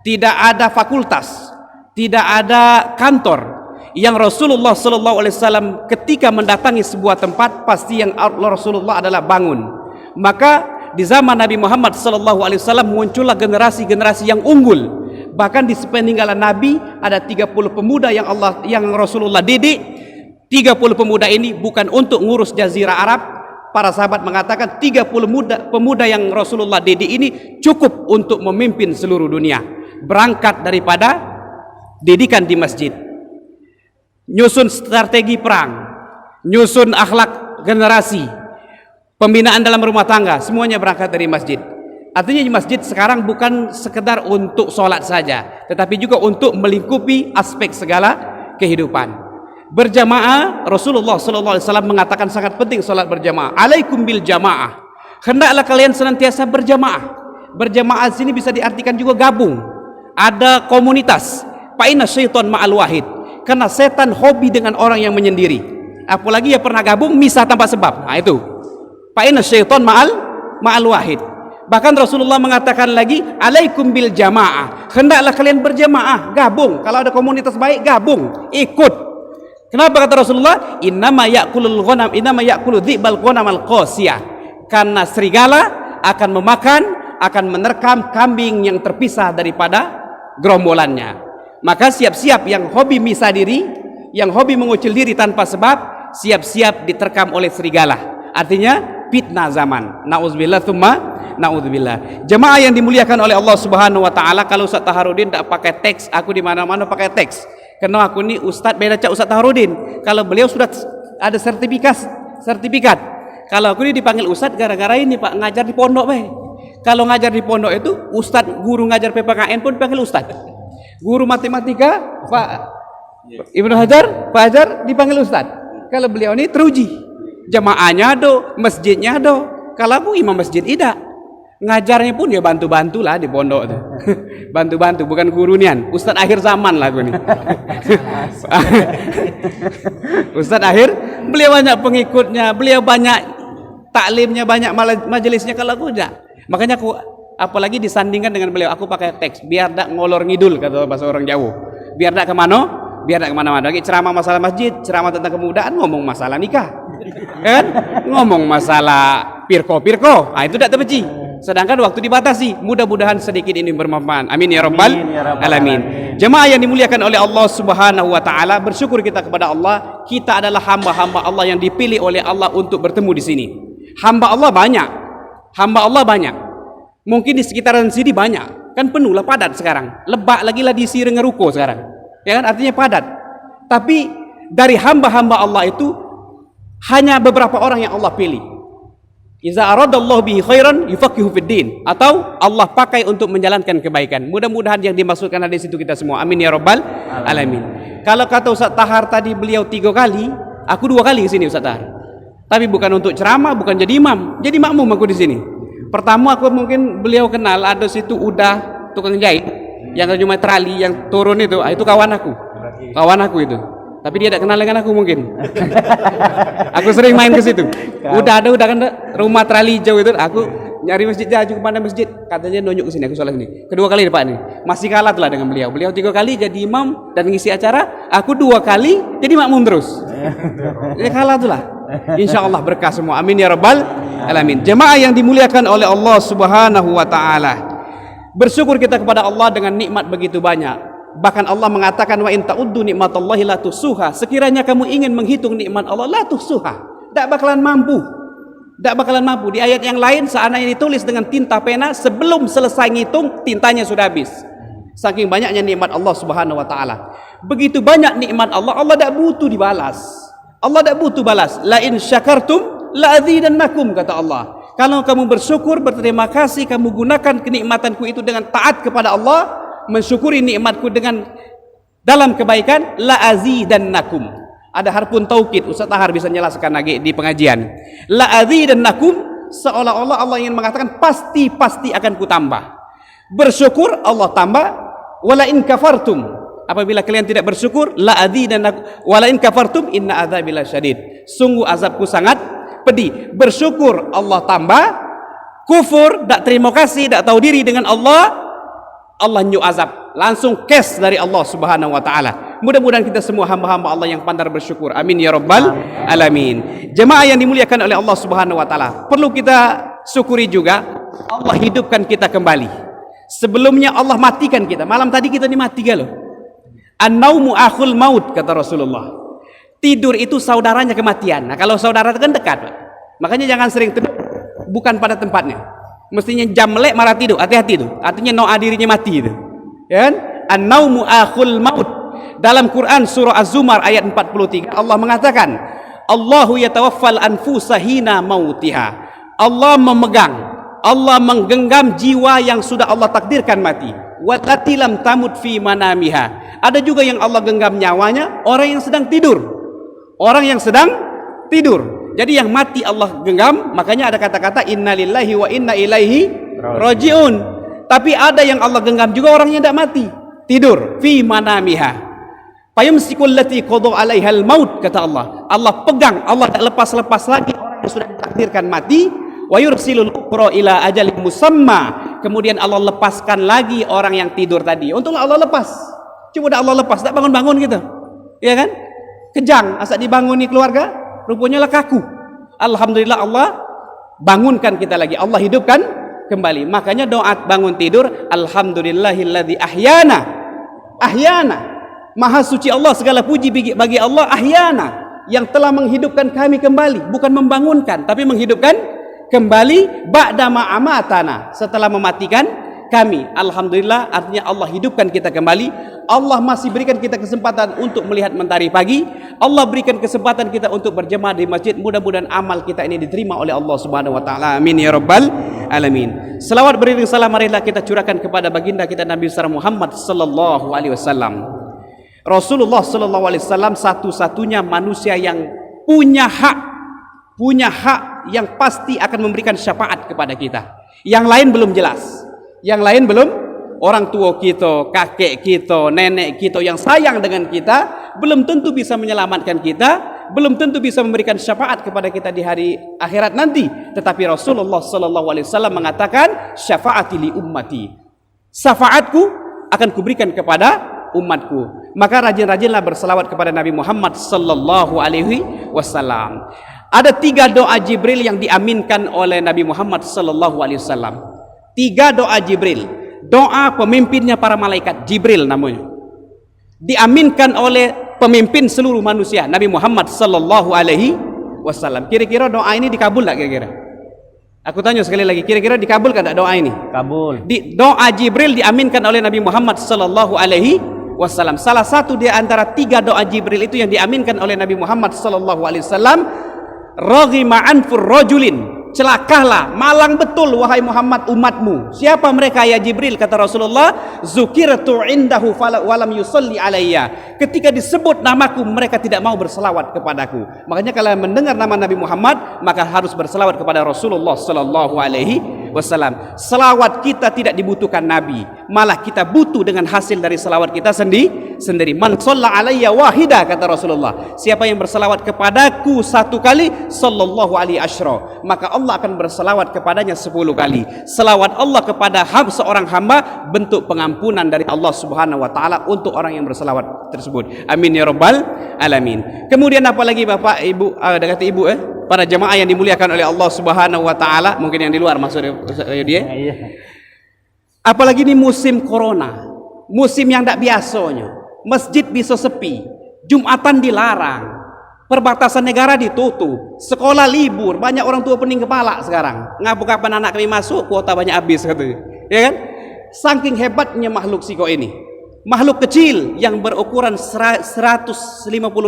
tidak ada fakultas, tidak ada kantor. Yang Rasulullah sallallahu alaihi wasallam ketika mendatangi sebuah tempat, pasti yang Rasulullah adalah bangun. Maka di zaman Nabi Muhammad sallallahu alaihi wasallam muncullah generasi-generasi yang unggul. Bahkan di sepeninggalan Nabi ada 30 pemuda yang Rasulullah didik. 30 pemuda ini bukan untuk ngurus jazirah Arab. Para sahabat mengatakan 30 pemuda yang Rasulullah didik ini cukup untuk memimpin seluruh dunia. Berangkat daripada didikan di masjid, nyusun strategi perang, nyusun akhlak generasi, pembinaan dalam rumah tangga, semuanya berangkat dari masjid. Artinya masjid sekarang bukan sekedar untuk sholat saja, tetapi juga untuk melingkupi aspek segala kehidupan. Berjamaah, Rasulullah SAW mengatakan sangat penting sholat berjamaah. Alaikum bil jamaah. Hendaklah kalian senantiasa berjamaah. Berjamaah sini bisa diartikan juga gabung. Ada komunitas. Fa inna syaitan ma'al wahid. Karena setan hobi dengan orang yang menyendiri. Apalagi ya pernah gabung misah tanpa sebab. Itu. Fa inna syaitan ma'al wahid. Bahkan Rasulullah mengatakan lagi, alaikum bil jamaah, hendaklah kalian berjamaah, gabung. Kalau ada komunitas baik, gabung, ikut. Kenapa kata Rasulullah? Innama ya'kulul ghanam, innama ya'kulu dhi'bal ghanam al-qasiyah. Karena serigala akan memakan, akan menerkam kambing yang terpisah daripada gerombolannya. Maka siap-siap yang hobi misah diri, yang hobi mengucil diri tanpa sebab, siap-siap diterkam oleh serigala. Artinya fitnah zaman. Nauzubillah tsumma naudzubillah. Jemaah yang dimuliakan oleh Allah Subhanahu wa taala, kalau Ustaz Taharudin tak pakai teks, aku di mana-mana pakai teks. Karena aku ni ustaz beda cak Ustaz Taharudin. Kalau beliau sudah ada sertifikat. Kalau aku ni dipanggil ustaz gara-gara ini Pak, ngajar di pondok bae. Kalau ngajar di pondok itu ustaz, guru ngajar PPKN pun dipanggil ustaz. Guru matematika Pak Ibnu Hajar, Pak Hajar dipanggil ustaz. Kalau beliau ini teruji. Jamaahnya do, masjidnya do. Kalau aku imam masjid tidak. Ngajarnya pun ya bantu-bantu lah di pondok tuh. Bantu-bantu, bukan guru nian. Ustaz akhir zaman lah aku nih. Ustaz akhir, beliau banyak pengikutnya, beliau banyak taklimnya, banyak majelisnya. Kalau aku enggak. Makanya aku apalagi disandingkan dengan beliau, aku pakai teks biar tak ngolor ngidul kata bahasa orang Jawa. Biar tak kemana-mana. Lagi ceramah masalah masjid, ceramah tentang kemudahan, ngomong masalah nikah. Kan? Ngomong masalah pirko. Itu tak terbenci. Sedangkan waktu dibatasi. Mudah-mudahan sedikit ini bermanfaat. Amin ya rabbal alamin. Jemaah yang dimuliakan oleh Allah Subhanahu wa taala, bersyukur kita kepada Allah. Kita adalah hamba-hamba Allah yang dipilih oleh Allah untuk bertemu di sini. Hamba Allah banyak. Mungkin di sekitaran sini banyak. Kan penuh lah, padat sekarang. Lebak lagi lah di Sirengaruko sekarang. Ya kan, artinya padat. Tapi dari hamba-hamba Allah itu hanya beberapa orang yang Allah pilih. Iza aradallahu bihi khairan yufaqihu fid din, atau Allah pakai untuk menjalankan kebaikan. Mudah-mudahan yang dimaksudkan hadis itu kita semua. Amin ya rabbal alamin. Kalau kata Ustaz Tahar tadi beliau 3 kali, aku 2 kali ke sini Ustaz Tahar. Tapi bukan untuk ceramah, bukan jadi imam. Jadi makmum aku di sini. Pertama aku mungkin beliau kenal, ada situ udah tukang jahit yang cuma trali yang turun itu kawan aku itu. Tapi dia tidak kenal dengan aku mungkin. Aku sering main ke situ. Udah kan rumah trali hijau itu. Aku nyari masjid jauh kepada masjid. Katanya nunjuk ke sini. Aku sholat sini. Kedua kali Pak nih. Masih kalah telah dengan beliau. Beliau 3 kali jadi imam dan ngisi acara. Aku 2 kali jadi makmum terus. Jadi kalah telah. Insya Allah berkah semua. Amin ya rabbal alamin. Jemaah yang dimuliakan oleh Allah Subhanahu wa taala. Bersyukur kita kepada Allah dengan nikmat begitu banyak. Bahkan Allah mengatakan wa in ta'uddu nikmatallahi la tusuha. Sekiranya kamu ingin menghitung nikmat Allah, la tusuha. Tak bakalan mampu. Di ayat yang lain seandainya ditulis dengan tinta pena, sebelum selesai ngitung tintanya sudah habis. Saking banyaknya nikmat Allah Subhanahu wa taala. Begitu banyak nikmat Allah, Allah tak butuh dibalas. La in syakartum la azidannakum, kata Allah. Kalau kamu bersyukur, berterima kasih, kamu gunakan kenikmatanku itu dengan taat kepada Allah, mensyukuri nikmatku dengan dalam kebaikan, la azidannakum. Ada harfun taukid, Ustaz Tahar bisa jelaskan lagi di pengajian. La azidannakum, seolah-olah Allah ingin mengatakan pasti akan ku tambah. Bersyukur Allah tambah. Wala in kafartum, apabila kalian tidak bersyukur, la azidannakum wala in kafartum inna adzabi lasyadid. Sungguh azabku sangat pedih. Bersyukur Allah tambah, kufur, tak terima kasih, tak tahu diri dengan Allah nyu azab, langsung cash dari Allah Subhanahu wa taala. Mudah-mudahan kita semua hamba-hamba Allah yang pandai bersyukur. Amin ya rabbal alamin. Jemaah yang dimuliakan oleh Allah Subhanahu wa taala, perlu kita syukuri juga Allah hidupkan kita kembali. Sebelumnya Allah matikan kita. Malam tadi kita mati loh. An-naumu akhul maut, kata Rasulullah. Tidur itu saudaranya kematian. Nah, kalau saudara itu kan dekat, Pak. Makanya jangan sering tidur bukan pada tempatnya. Mestinya jam melek malah tidur, hati-hati itu. Artinya noa dirinya mati itu. Ya kan? An-naumu akhul maut. Dalam Quran surah Az-Zumar ayat 43 Allah mengatakan, Allahu yatawaffal anfusa hina mautiha. Allah memegang, Allah menggenggam jiwa yang sudah Allah takdirkan mati. Wallati lam tamut fi manamiha. Ada juga yang Allah genggam nyawanya orang yang sedang tidur. Jadi yang mati Allah genggam, makanya ada kata-kata innalillahi wa inna ilaihi rajiun. Tapi ada yang Allah genggam juga orang yang tidak mati, tidur fi manamiha. Fayumsikul lati qada 'alaihal maut, kata Allah. Allah pegang, Allah tak lepas-lepas lagi orang yang sudah ditakdirkan mati. wa yursilul ukhra ila ajalin musamma. Kemudian Allah lepaskan lagi orang yang tidur tadi. Untunglah Allah lepas. Coba dah Allah lepas, tak bangun-bangun gitu. Ya kan? Kejang, asal dibanguni keluarga, rupanya lah kaku. Alhamdulillah Allah bangunkan kita lagi. Allah hidupkan kembali. Makanya doa bangun tidur, alhamdulillahilladzi ahyana. Ahyana. Maha suci Allah, segala puji bagi Allah, ahyana, yang telah menghidupkan kami kembali, bukan membangunkan, tapi menghidupkan kembali ba'dama amatana, setelah mematikan kami. Alhamdulillah, artinya Allah hidupkan kita kembali. Allah masih berikan kita kesempatan untuk melihat mentari pagi. Allah berikan kesempatan kita untuk berjemaah di masjid. Mudah-mudahan amal kita ini diterima oleh Allah Subhanahu wa taala. Amin ya rabbal alamin. Selawat beriring salam marilah kita curahkan kepada baginda kita Nabi besar Muhammad sallallahu alaihi wasallam. Rasulullah sallallahu alaihi wasallam satu-satunya manusia yang punya hak yang pasti akan memberikan syafaat kepada kita. Yang lain belum jelas. Yang lain belum. Orang tua kita, kakek kita, nenek kita yang sayang dengan kita belum tentu bisa menyelamatkan kita, belum tentu bisa memberikan syafaat kepada kita di hari akhirat nanti. Tetapi Rasulullah sallallahu alaihi wasallam mengatakan, syafaati li ummati. Syafaatku akan kuberikan kepada umatku. Maka rajin-rajinlah berselawat kepada Nabi Muhammad sallallahu alaihi wasallam. Ada 3 doa Jibril yang diaminkan oleh Nabi Muhammad sallallahu alaihi wasallam. 3 doa Jibril. Doa pemimpinnya para malaikat, Jibril namanya. Diaminkan oleh pemimpin seluruh manusia, Nabi Muhammad sallallahu alaihi wasallam. Kira-kira doa ini dikabul tak kira-kira? Aku tanya sekali lagi, kira-kira dikabulkan tak doa ini? Kabul. Doa Jibril diaminkan oleh Nabi Muhammad sallallahu alaihi wasallam. Salah satu di antara 3 doa Jibril itu yang diaminkan oleh Nabi Muhammad sallallahu alaihi wasallam, raghima anfur rajulin, celakalah, malang betul wahai Muhammad umatmu. Siapa mereka ya Jibril? Kata Rasulullah, zukirtu indahu walam yusalli alayya. Ketika disebut namaku, mereka tidak mau berselawat kepadaku. Makanya kalau mendengar nama Nabi Muhammad, maka harus berselawat kepada Rasulullah sallallahu alaihi wasallam. Selawat kita tidak dibutuhkan Nabi, malah kita butuh dengan hasil dari selawat kita sendiri. Man shalla alayya wahida, kata Rasulullah, siapa yang berselawat kepadaku 1 kali, sallallahu alaihi asyra, maka Allah akan berselawat kepadanya 10 kali. Selawat Allah kepada seorang hamba bentuk pengampunan dari Allah Subhanahu wa taala untuk orang yang berselawat tersebut. Amin ya rabbal alamin. Kemudian apa lagi Bapak Ibu, kata Ibu para jemaah yang dimuliakan oleh Allah Subhanahu wa taala, mungkin yang di luar maksudnya dia. Iya. Apalagi ini musim corona, musim yang tidak biasanya. Masjid bisa sepi, Jumatan dilarang, perbatasan negara ditutup, sekolah libur, banyak orang tua pening kepala sekarang. Ngapa kapan anak kami masuk, kuota banyak habis katanya. Ya kan? Saking hebatnya makhluk siko ini. Makhluk kecil yang berukuran 150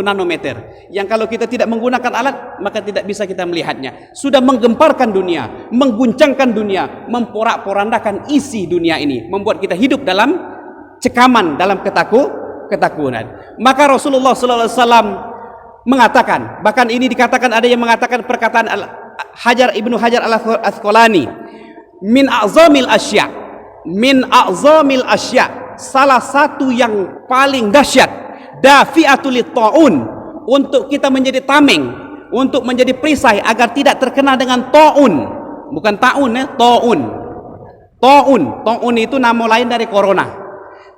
nanometer, yang kalau kita tidak menggunakan alat maka tidak bisa kita melihatnya. Sudah menggemparkan dunia, mengguncangkan dunia, memporak-porandakan isi dunia ini, membuat kita hidup dalam cekaman, dalam ketakutan. Maka Rasulullah sallallahu alaihi wasallam mengatakan, bahkan ini dikatakan, ada yang mengatakan perkataan Ibnu Hajar al-Asqalani, min a'zamil asya, salah satu yang paling dahsyat, dafi'atul ta'un, untuk kita menjadi tameng, untuk menjadi perisai agar tidak terkena dengan ta'un, bukan ta'un ya, ta'un itu nama lain dari corona.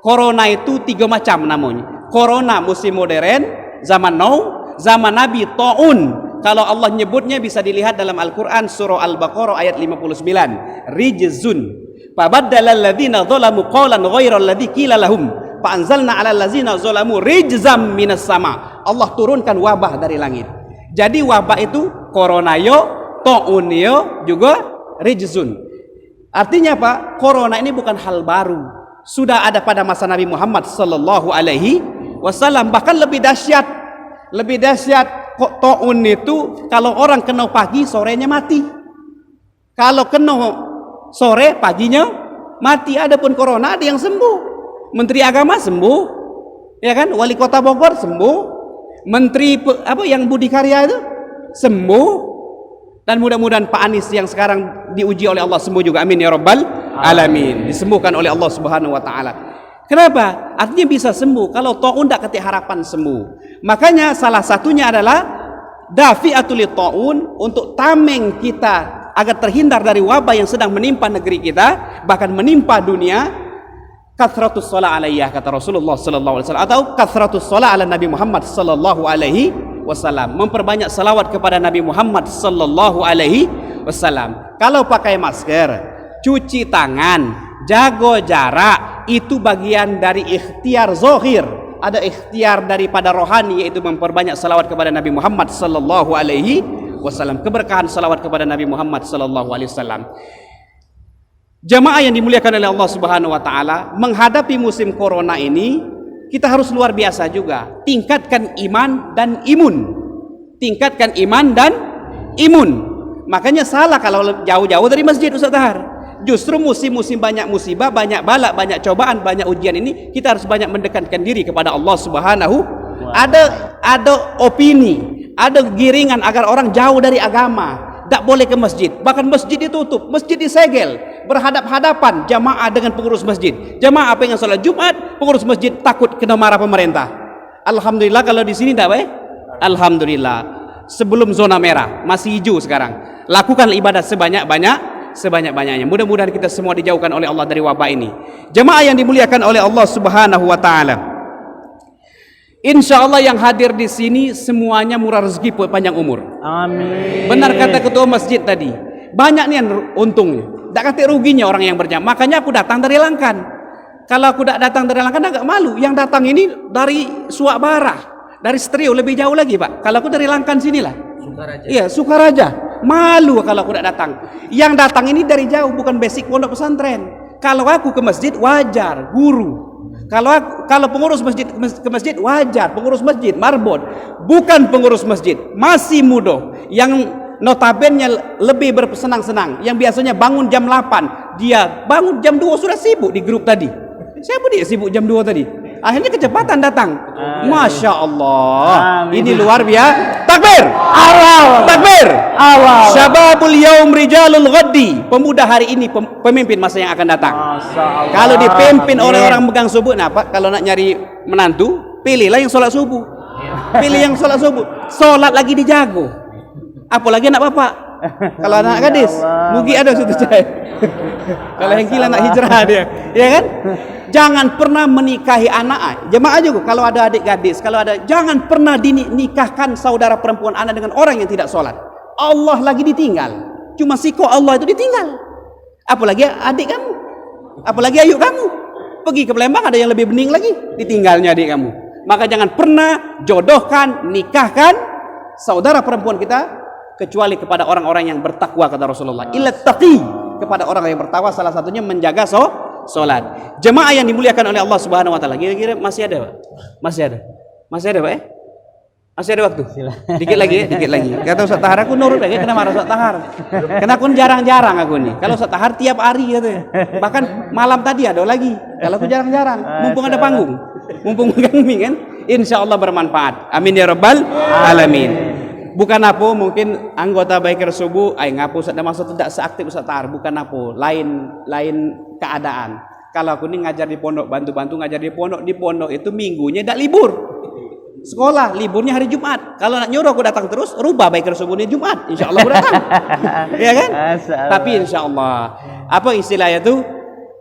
Corona itu 3 macam namanya. Corona musim modern, zaman now, zaman Nabi, ta'un. Kalau Allah nyebutnya bisa dilihat dalam Al-Quran surah Al-Baqarah ayat 59. Rijzun fabaddala alladhina zalamu qawlan ghayra alladhi qila lahum fa anzalna 'alal ladzina zalamu rijzam minas sama. Allah turunkan wabah dari langit. Jadi wabah itu corona yo, ta'un yo, juga rijzun. Artinya apa? Corona ini bukan hal baru. Sudah ada pada masa Nabi Muhammad sallallahu alaihi wasallam, bahkan lebih dahsyat ta'un itu kalau orang kena pagi sorenya mati, kalau kena sore paginya mati. Adapun corona ada yang sembuh, menteri agama sembuh, ya kan, wali kota Bogor sembuh, menteri yang Budi Karya itu sembuh, dan mudah-mudahan Pak Anies yang sekarang diuji oleh Allah sembuh juga. Amin ya rabbal alamin, disembuhkan oleh Allah Subhanahu wa taala. Kenapa? Artinya bisa sembuh. Kalau ta'un tidak ketik harapan sembuh. Makanya salah satunya adalah dafi'atul ta'un, untuk tameng kita agar terhindar dari wabah yang sedang menimpa negeri kita, bahkan menimpa dunia, kathratus shalah alaiyah, kata Rasulullah sallallahu alaihi wasallam, atau kathratus shalah ala Nabi Muhammad sallallahu alaihi wasallam, memperbanyak salawat kepada Nabi Muhammad sallallahu alaihi wasallam. Kalau pakai masker, cuci tangan, jaga jarak, itu bagian dari ikhtiar zahir. Ada ikhtiar daripada rohani, yaitu memperbanyak salawat kepada Nabi Muhammad sallallahu alaihi wasallam. Keberkahan salawat kepada Nabi Muhammad sallallahu alaihi wasallam. Jamaah yang dimuliakan oleh Allah Subhanahu wa taala, menghadapi musim corona ini kita harus luar biasa juga. Tingkatkan iman dan imun. Tingkatkan iman dan imun. Makanya salah kalau jauh-jauh dari masjid, Ustaz Tahar. Justru musim-musim banyak musibah, banyak bala, banyak cobaan, banyak ujian ini, kita harus banyak mendekatkan diri kepada Allah Subhanahu. Ada opini, ada giringan agar orang jauh dari agama, tak boleh ke masjid, bahkan masjid ditutup, masjid disegel, berhadap-hadapan jamaah dengan pengurus masjid. Jamaah pengen sholat Jumat, pengurus masjid takut kena marah pemerintah. Alhamdulillah kalau di sini tak baik. Alhamdulillah, sebelum zona merah, masih hijau sekarang. Lakukan ibadah sebanyak-banyaknya. Mudah-mudahan kita semua dijauhkan oleh Allah dari wabah ini. Jemaah yang dimuliakan oleh Allah Subhanahu wa taala. Insya Allah yang hadir di sini semuanya murah rezeki, panjang umur. Amin. Benar kata ketua masjid tadi. Banyak nih yang untungnya. Tak kata ruginya orang yang berjamaah. Makanya aku datang dari Langkan. Kalau aku tak datang dari Langkan agak malu. Yang datang ini dari Suak Barah, dari Setrio, lebih jauh lagi Pak. Kalau aku dari Langkan sinilah. Sukaraja. Iya, Sukaraja. Malu kalau aku tidak datang. Yang datang ini dari jauh, bukan basic pondok pesantren. Kalau aku ke masjid wajar, guru. Kalau pengurus masjid ke masjid wajar, pengurus masjid marbot. Bukan pengurus masjid, masih muda, yang notabene lebih bersenang-senang, yang biasanya bangun jam 8, dia bangun jam 2 sudah sibuk di grup tadi. Siapa dia sibuk jam 2 tadi? Akhirnya kecepatan datang. Masya Allah. Ini luar biasa. Takbir. Awal. Takbir. Awal. Syababul yaum rijalul ghaddi. Pemuda hari ini pemimpin masa yang akan datang. Kalau dipimpin oleh orang megang subuh, nah Pak, kalau nak nyari menantu, pilihlah yang sholat subuh. Pilih yang sholat subuh. Sholat lagi dijago. Apalagi anak bapak. Kalau anak gadis, mugi ada situ cahaya. Kalau yang gila nak hijrah dia, ya kan? Jangan pernah menikahi anak. Jemaah juga kalau ada adik gadis, kalau ada, jangan pernah dinikahkan saudara perempuan anak dengan orang yang tidak sholat. Allah lagi ditinggal. Cuma siko Allah itu ditinggal. Apalagi adik kamu, apalagi ayu kamu. Pergi ke Palembang ada yang lebih bening lagi, ditinggalnya adik kamu. Maka jangan pernah jodohkan, nikahkan saudara perempuan kita kecuali kepada orang-orang yang bertakwa, kata Rasulullah. Illa taqi, kepada orang yang bertakwa, salah satunya menjaga salat. Jemaah yang dimuliakan oleh Allah Subhanahu wa taala. Kira-kira masih ada, Pak? Masih ada, Pak? Masih ada waktu? Dikit lagi. Kata Ustaz Tahar, aku nurut aja, kena marah Ustaz Tahar. Karena aku jarang-jarang aku nih. Kalau Ustaz Tahar tiap hari gitu. Bahkan malam tadi ada lagi. Kalau aku jarang-jarang, mumpung ada panggung, mumpung megang mic kan, insyaallah bermanfaat. Amin ya rabbal alamin. Bukan apa, mungkin anggota Baikir Subuh, ngapu Ustaz dah maksud tidak seaktif Ustaz Tahar, bukan apa, lain keadaan. Kalau aku ini ngajar di pondok, bantu-bantu ngajar di pondok itu minggunya tidak libur. Sekolah liburnya hari Jumat. Kalau nak nyuruh aku datang terus, rubah Baikir Subuh ini Jumat, insyaallah aku datang. Ya kan? Tapi insyaallah, apa istilahnya itu?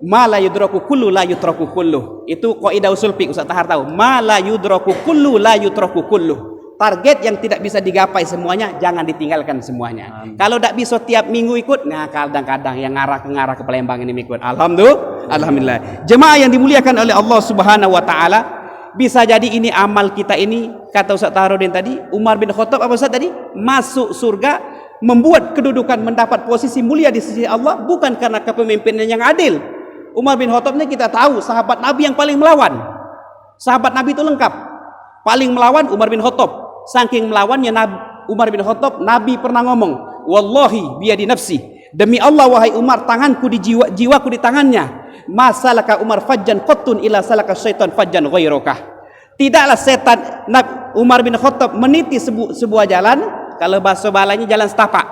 Ma la yudraku kullu la yutraku kullu. Itu kaidah usul fiqh, Ustaz Tahar tahu. Ma la yudraku kullu la yutraku kullu. Target yang tidak bisa digapai semuanya, jangan ditinggalkan semuanya. Kalau tidak bisa tiap minggu ikut, nah kadang-kadang yang ngarah ke Palembang ini ikut. Alhamdulillah. Jemaah yang dimuliakan oleh Allah Subhanahu wa taala, bisa jadi ini amal kita ini, kata Ustaz Taharudin tadi, Umar bin Khattab apa Ustaz tadi? Masuk surga, membuat kedudukan, mendapat posisi mulia di sisi Allah bukan karena kepemimpinan yang adil. Umar bin Khattab ini kita tahu sahabat Nabi yang paling melawan. Sahabat Nabi itu lengkap. Paling melawan Umar bin Khattab. Saking melawannya Umar bin Khattab, Nabi pernah ngomong, wallahi biyadi nafsi, demi Allah wahai Umar, tanganku di jiwaku di tangannya. Masalaka Umar fajjan qattun ila salaka syaitan fajjan ghairukah. Tidaklah setan Umar bin Khattab meniti sebuah jalan, kalau bahasa balanya jalan setapak,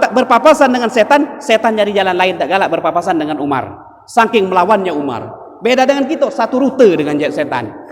berpapasan dengan setan nyari jalan lain tak galak berpapasan dengan Umar. Saking melawannya Umar. Beda dengan kita, satu rute dengan setan.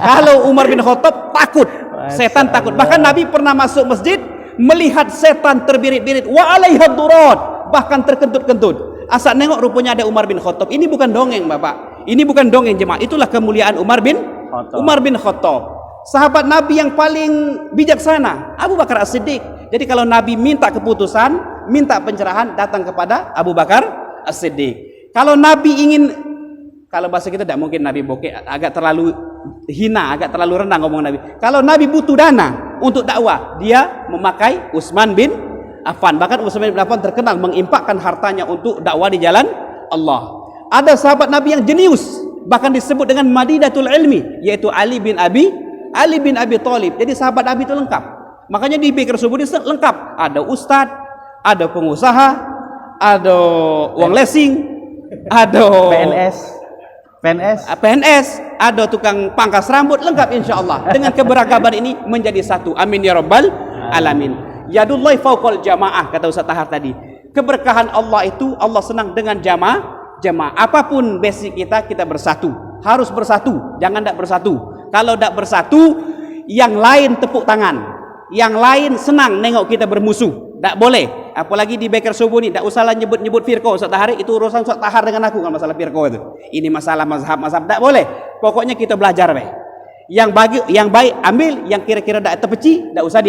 Kalau Umar bin Khattab takut, setan takut. Bahkan Nabi pernah masuk masjid, melihat setan terbirit-birit, wa alaiha durat, bahkan terkentut-kentut. Asal nengok rupanya ada Umar bin Khattab. Ini bukan dongeng, Bapak. Ini bukan dongeng, jemaah. Itulah kemuliaan Umar bin Khattab. Sahabat Nabi yang paling bijaksana, Abu Bakar As-Siddiq. Jadi kalau Nabi minta keputusan, minta pencerahan, datang kepada Abu Bakar As-Siddiq. Kalau Nabi ingin, kalau bahasa kita tidak mungkin Nabi bokeh, agak terlalu hina, agak terlalu rendah ngomong Nabi. Kalau Nabi butuh dana untuk dakwah, dia memakai Utsman bin Affan. Bahkan Utsman bin Affan terkenal menginfakkan hartanya untuk dakwah di jalan Allah. Ada sahabat Nabi yang jenius, bahkan disebut dengan Madinatul Ilmi, yaitu Ali bin Abi Thalib. Jadi sahabat Nabi itu lengkap. Makanya di Baker Subuh ini lengkap. Ada ustadz, ada pengusaha, ada uang lesing, ada PNS, ada tukang pangkas rambut, lengkap insya Allah. Dengan keberagaman ini menjadi satu. Amin ya rabbal alamin. Yadullahi fauqal jamaah, kata Ustaz Tahar tadi. Keberkahan Allah itu, Allah senang dengan jamaah. Apapun basic kita bersatu. Harus bersatu, jangan tidak bersatu. Kalau tidak bersatu, yang lain tepuk tangan, yang lain senang nengok kita bermusuh. Tak boleh. Apalagi di Baker Subuh ni, tak usahlah nyebut firqah Ustaz Tahar. Itu urusan Ustaz Tahar dengan aku, kan masalah firqah itu. Ini masalah mazhab, tak boleh. Pokoknya kita belajar weh. Yang baik ambil, yang kira-kira tak terpeci, tak usah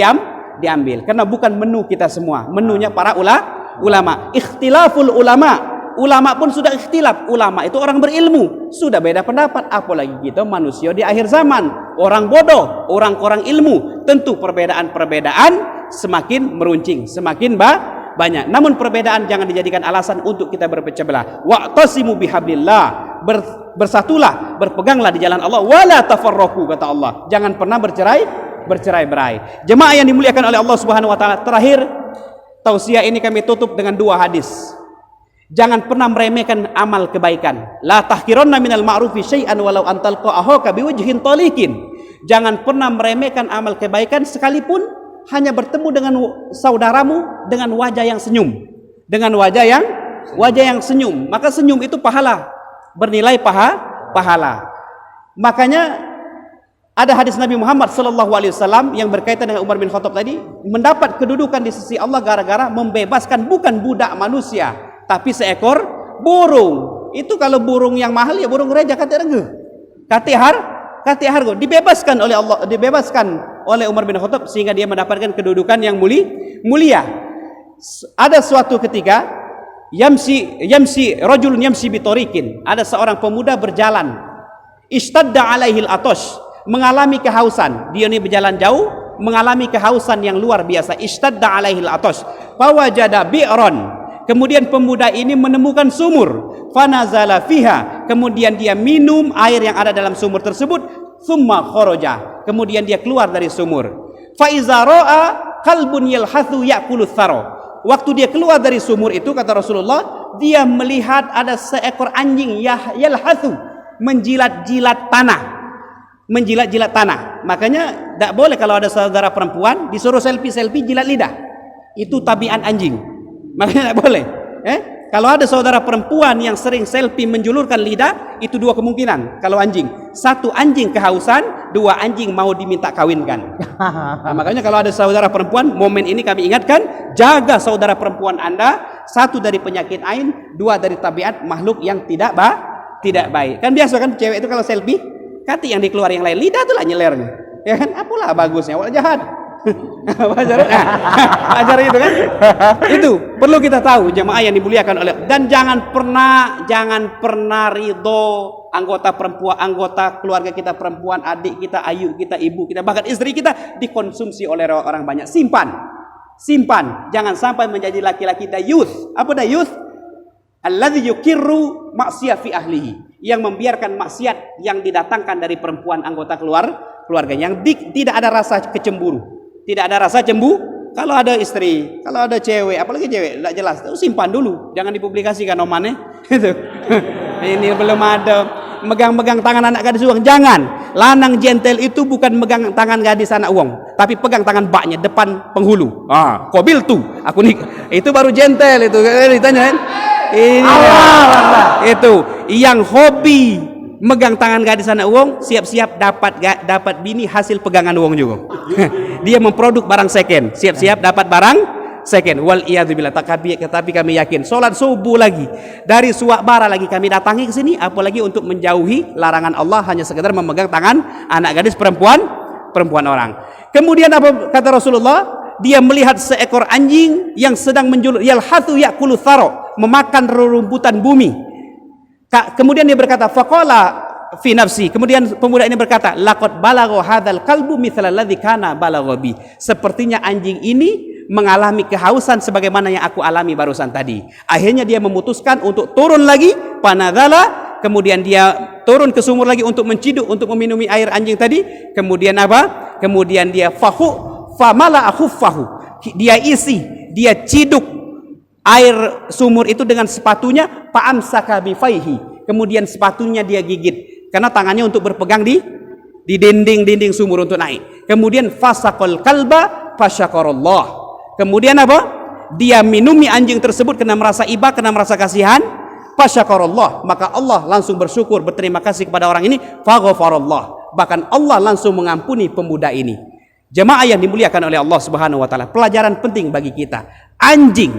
diambil. Karena bukan menu kita semua, menunya para ulama. Ikhtilaful ulama. Ulama pun sudah ikhtilaf. Ulama itu orang berilmu, sudah beda pendapat. Apalagi kita manusia di akhir zaman, orang bodoh, orang ilmu. Tentu perbedaan semakin meruncing, semakin banyak. Namun perbedaan jangan dijadikan alasan untuk kita berpecah belah. Wa'tasimu bihablillah, bersatulah, berpeganglah di jalan Allah. Wala tafarraqu, kata Allah. Jangan pernah bercerai-berai. Jemaah yang dimuliakan oleh Allah Subhanahu wa taala, terakhir tausiah ini kami tutup dengan 2 hadis. Jangan pernah meremehkan amal kebaikan. La tahqiranna minal ma'rufi syai'an walau antalqa ahaka biwajhin taliqin. Jangan pernah meremehkan amal kebaikan sekalipun hanya bertemu dengan saudaramu dengan wajah yang senyum. Dengan wajah yang senyum. Maka senyum itu pahala, bernilai pahala. Makanya ada hadis Nabi Muhammad SAW yang berkaitan dengan Umar bin Khattab tadi, mendapat kedudukan di sisi Allah gara-gara membebaskan bukan budak manusia, tapi seekor burung. Itu kalau burung yang mahal ya burung reja kati hargo dibebaskan oleh Allah, dibebaskan oleh Umar bin Khattab sehingga dia mendapatkan kedudukan yang mulia. Ada suatu ketika yamsi rajulun yamsi bitariqin, ada seorang pemuda berjalan, ishtadda alaihil atash, mengalami kehausan. Dia ini berjalan jauh, mengalami kehausan yang luar biasa. Ishtadda alaihil atash fawajada bi'ran. Kemudian pemuda ini menemukan sumur, fanazala fiha, kemudian dia minum air yang ada dalam sumur tersebut, thumma kharaja, kemudian dia keluar dari sumur. Fa iza ra'a qalbun yalhathu ya'kulu thara. Waktu dia keluar dari sumur itu, kata Rasulullah, dia melihat ada seekor anjing yalhathu, menjilat-jilat tanah. Makanya tak boleh kalau ada saudara perempuan disuruh selfie jilat lidah. Itu tabiat anjing. Makanya tidak boleh. Kalau ada saudara perempuan yang sering selfie menjulurkan lidah, itu 2 kemungkinan. Kalau anjing, 1 anjing kehausan, 2 anjing mau diminta kawinkan. Nah, makanya kalau ada saudara perempuan, momen ini kami ingatkan, jaga saudara perempuan Anda, 1 dari penyakit ain, 2 dari tabiat makhluk yang tidak baik. Kan biasa kan cewek itu kalau selfie, kati yang dikeluar yang lain, lidah itulah nyelernya. Ya kan, apalah bagusnya, walau jahat. Ajar itu kan, itu perlu kita tahu jemaah yang dimuliakan oleh, dan jangan pernah ridho anggota perempuan, anggota keluarga kita perempuan, adik kita, ayu kita, ibu kita, bahkan istri kita dikonsumsi oleh orang banyak. Simpan, jangan sampai menjadi laki-laki dayuth. Apa dayuth? Alladzi yukirru maksiyah fi ahlihi, yang membiarkan maksiat yang didatangkan dari perempuan anggota keluarga, yang tidak ada rasa kecemburu. Tidak ada rasa cembu. Kalau ada istri, kalau ada cewek, apalagi cewek, tidak jelas, simpan dulu, jangan dipublikasikan omannya. Itu. Ini belum ada megang-megang tangan anak gadis uang. Jangan. Lanang jentel itu bukan megang tangan gadis anak uang, tapi pegang tangan baknya depan penghulu. Kobil tuh, aku nih. Itu baru jentel itu. Ditanya kan? Ini itu yang hobi megang tangan gadis anak wong, siap-siap dapat bini hasil pegangan wong juga. Dia memproduk barang second, siap-siap dapat barang second. Wal iyadzubillah. Tapi kami yakin sholat subuh lagi dari suak bara lagi kami datangi ke sini, apalagi untuk menjauhi larangan Allah, hanya sekedar memegang tangan anak gadis perempuan orang. Kemudian apa kata Rasulullah? Dia melihat seekor anjing yang sedang menjulur, yalhathu yakulu tharo, memakan rerumputan bumi. Kemudian dia berkata, faqala fi nafsi. Kemudian pemuda ini berkata, laqad balagha hadzal qalbu mithla alladzi kana balagha bi. Sepertinya anjing ini mengalami kehausan sebagaimana yang aku alami barusan tadi. Akhirnya dia memutuskan untuk turun lagi, panadzala. Kemudian dia turun ke sumur lagi untuk menciduk, untuk meminumi air anjing tadi. Kemudian apa? Kemudian dia famala akhuffahu, dia isi, dia ciduk air sumur itu dengan sepatunya, fa'amsaka bifaihi, kemudian sepatunya dia gigit karena tangannya untuk berpegang di dinding sumur untuk naik. Kemudian fasaqal kalba fasyakarallah, kemudian apa? Dia minumi anjing tersebut karena merasa iba, karena merasa kasihan, fasyakarallah, maka Allah langsung bersyukur, berterima kasih kepada orang ini, faghfarallah, bahkan Allah langsung mengampuni pemuda ini. Jemaah yang dimuliakan oleh Allah Subhanahu wa taala, pelajaran penting bagi kita. Anjing,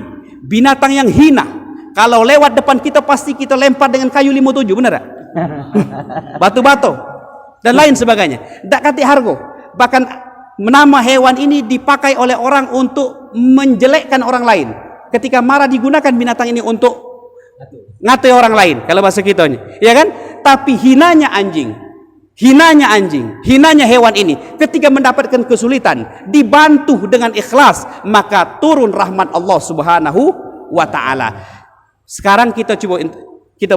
binatang yang hina, kalau lewat depan kita pasti kita lempar dengan kayu 57, benar tak? Batu-batu dan lain sebagainya. Dak kati hargo. Bahkan nama hewan ini dipakai oleh orang untuk menjelekkan orang lain. Ketika marah digunakan binatang ini untuk ngatai orang lain, kalau bahasa kitanya, ya kan? Tapi hinanya anjing, hinanya hewan ini, ketika mendapatkan kesulitan, dibantu dengan ikhlas, maka turun rahmat Allah Subhanahu wa taala. Sekarang kita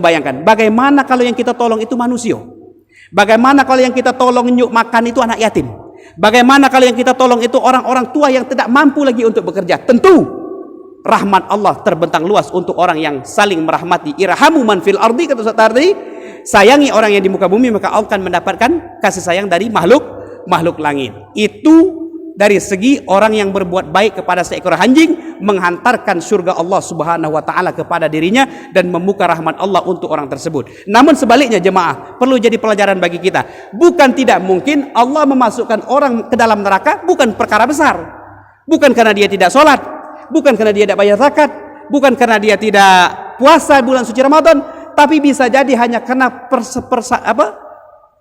bayangkan, bagaimana kalau yang kita tolong itu manusia? Bagaimana kalau yang kita tolong nyuk makan itu anak yatim? Bagaimana kalau yang kita tolong itu orang-orang tua yang tidak mampu lagi untuk bekerja? Tentu rahmat Allah terbentang luas untuk orang yang saling merahmati. Irhamu man fil ardi, kata Ustaz tadi, sayangi orang yang di muka bumi, maka Allah akan mendapatkan kasih sayang dari makhluk langit. Itu dari segi orang yang berbuat baik kepada seekor anjing, menghantarkan surga Allah Subhanahu wa taala kepada dirinya dan membuka rahmat Allah untuk orang tersebut. Namun sebaliknya jemaah, perlu jadi pelajaran bagi kita. Bukan tidak mungkin Allah memasukkan orang ke dalam neraka, bukan perkara besar. Bukan karena dia tidak sholat, bukan karena dia tidak bayar zakat, bukan karena dia tidak puasa bulan suci Ramadan, tapi bisa jadi hanya karena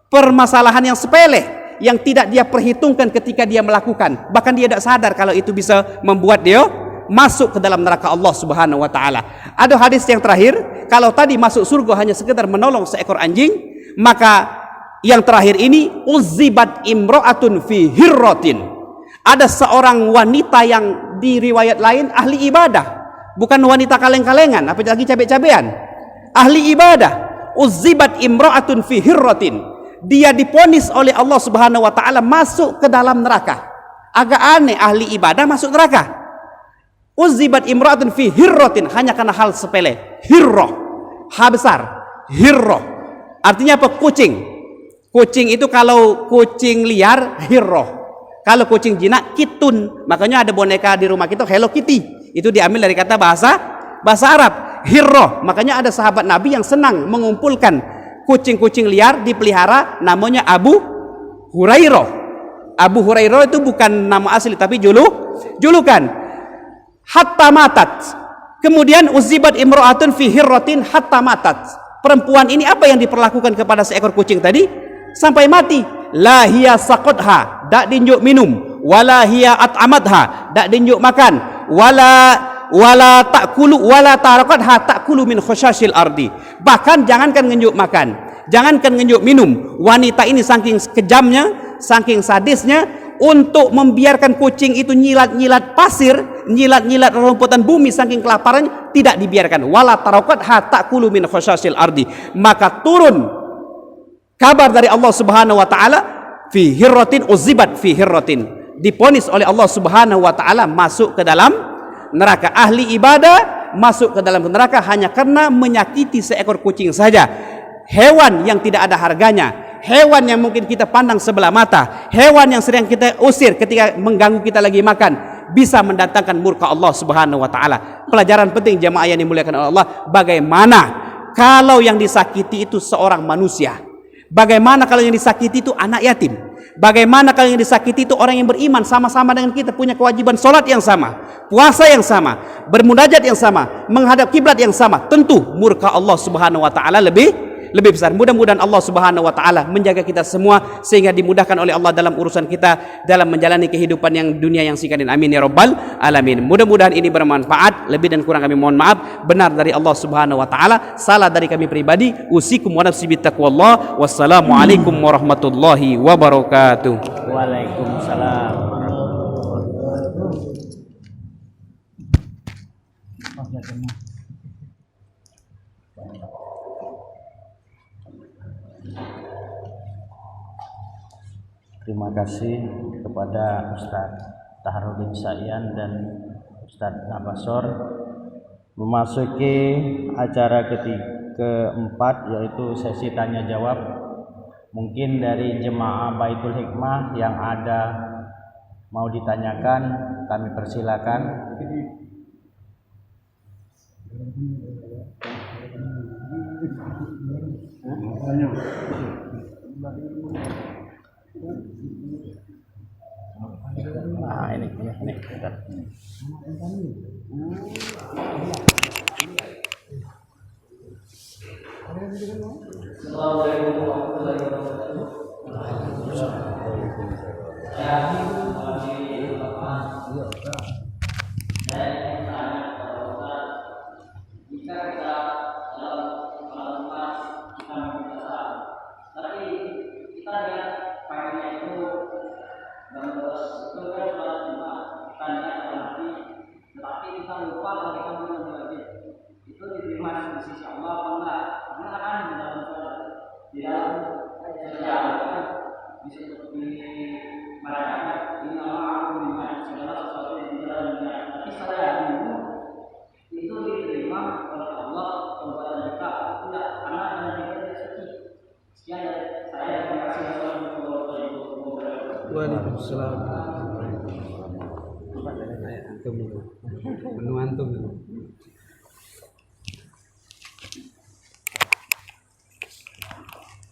permasalahan yang sepele yang tidak dia perhitungkan ketika dia melakukan. Bahkan dia tidak sadar kalau itu bisa membuat dia masuk ke dalam neraka Allah Subhanahu wa taala. Ada hadis yang terakhir, kalau tadi masuk surga hanya sekedar menolong seekor anjing, maka yang terakhir ini uzibat imra'atun fi hirratin. Ada seorang wanita yang di riwayat lain ahli ibadah, bukan wanita kaleng-kalengan, apalagi cabe-cabean. Ahli ibadah, uzibat imra'atun fi hirratin. Dia diponis oleh Allah Subhanahu wa taala masuk ke dalam neraka. Agak aneh, ahli ibadah masuk neraka. Uzibat imra'atun fi hirratin, hanya karena hal sepele. Hirrah, ha besar. Hirrah artinya apa? Kucing. Kucing itu kalau kucing liar hirrah. Kalau kucing jinak kitun. Makanya ada boneka di rumah kita Hello Kitty. Itu diambil dari kata bahasa Arab. Hirrah. Makanya ada sahabat Nabi yang senang mengumpulkan kucing-kucing liar dipelihara, namanya Abu Hurairah. Abu Hurairah itu bukan nama asli tapi julukan. Hatta matat. Kemudian uzibat imra'atun fi hirratin hatta matat. Perempuan ini apa yang diperlakukan kepada seekor kucing tadi? Sampai mati. La hiya saqatha, dak dinjuk minum. Wala hiya at'amatha, dak dinjuk makan. Wala ta'kulu wala tarakatha ta'kulu min khushasil ardi. Bahkan jangankan ngenjuk makan, jangankan ngenjuk minum, wanita ini saking kejamnya, saking sadisnya, untuk membiarkan kucing itu nyilat-nyilat pasir, nyilat-nyilat rumputan bumi, saking kelaparannya tidak dibiarkan. Wala tarakatha ta'kulu min khushasil ardi. Maka turun kabar dari Allah Subhanahu wa taala, fi hirratin uzibat fi hirratin, diponis oleh Allah Subhanahu wa taala masuk ke dalam neraka. Ahli ibadah masuk ke dalam neraka hanya karena menyakiti seekor kucing saja. Hewan yang tidak ada harganya, hewan yang mungkin kita pandang sebelah mata, hewan yang sering kita usir ketika mengganggu kita lagi makan, bisa mendatangkan murka Allah Subhanahu wa taala. Pelajaran penting jemaah yang dimuliakan oleh Allah, bagaimana kalau yang disakiti itu seorang manusia, Bagaimana kalau yang disakiti itu anak yatim? Bagaimana kalau yang disakiti itu orang yang beriman sama-sama dengan kita, punya kewajiban sholat yang sama, puasa yang sama, bermunajat yang sama, menghadap kiblat yang sama? Tentu murka Allah Subhanahu wa taala lebih besar. Mudah-mudahan Allah Subhanahu wa taala menjaga kita semua sehingga dimudahkan oleh Allah dalam urusan kita dalam menjalani kehidupan yang dunia yang singkat. Amin ya rabbal alamin. Mudah-mudahan ini bermanfaat. Lebih dan kurang kami mohon maaf. Benar dari Allah Subhanahu wa taala, salah dari kami pribadi. Usikum wa nafsi bittaqwallah. Wassalamualaikum warahmatullahi wabarakatuh. Waalaikumsalam. Terima kasih kepada Ustadz Taharudin Sa'yan dan Ustadz Nabasor. Memasuki acara keempat yaitu sesi tanya jawab. Mungkin dari jemaah Baitul Hikmah yang ada mau ditanyakan, kami persilakan. Nah, ini.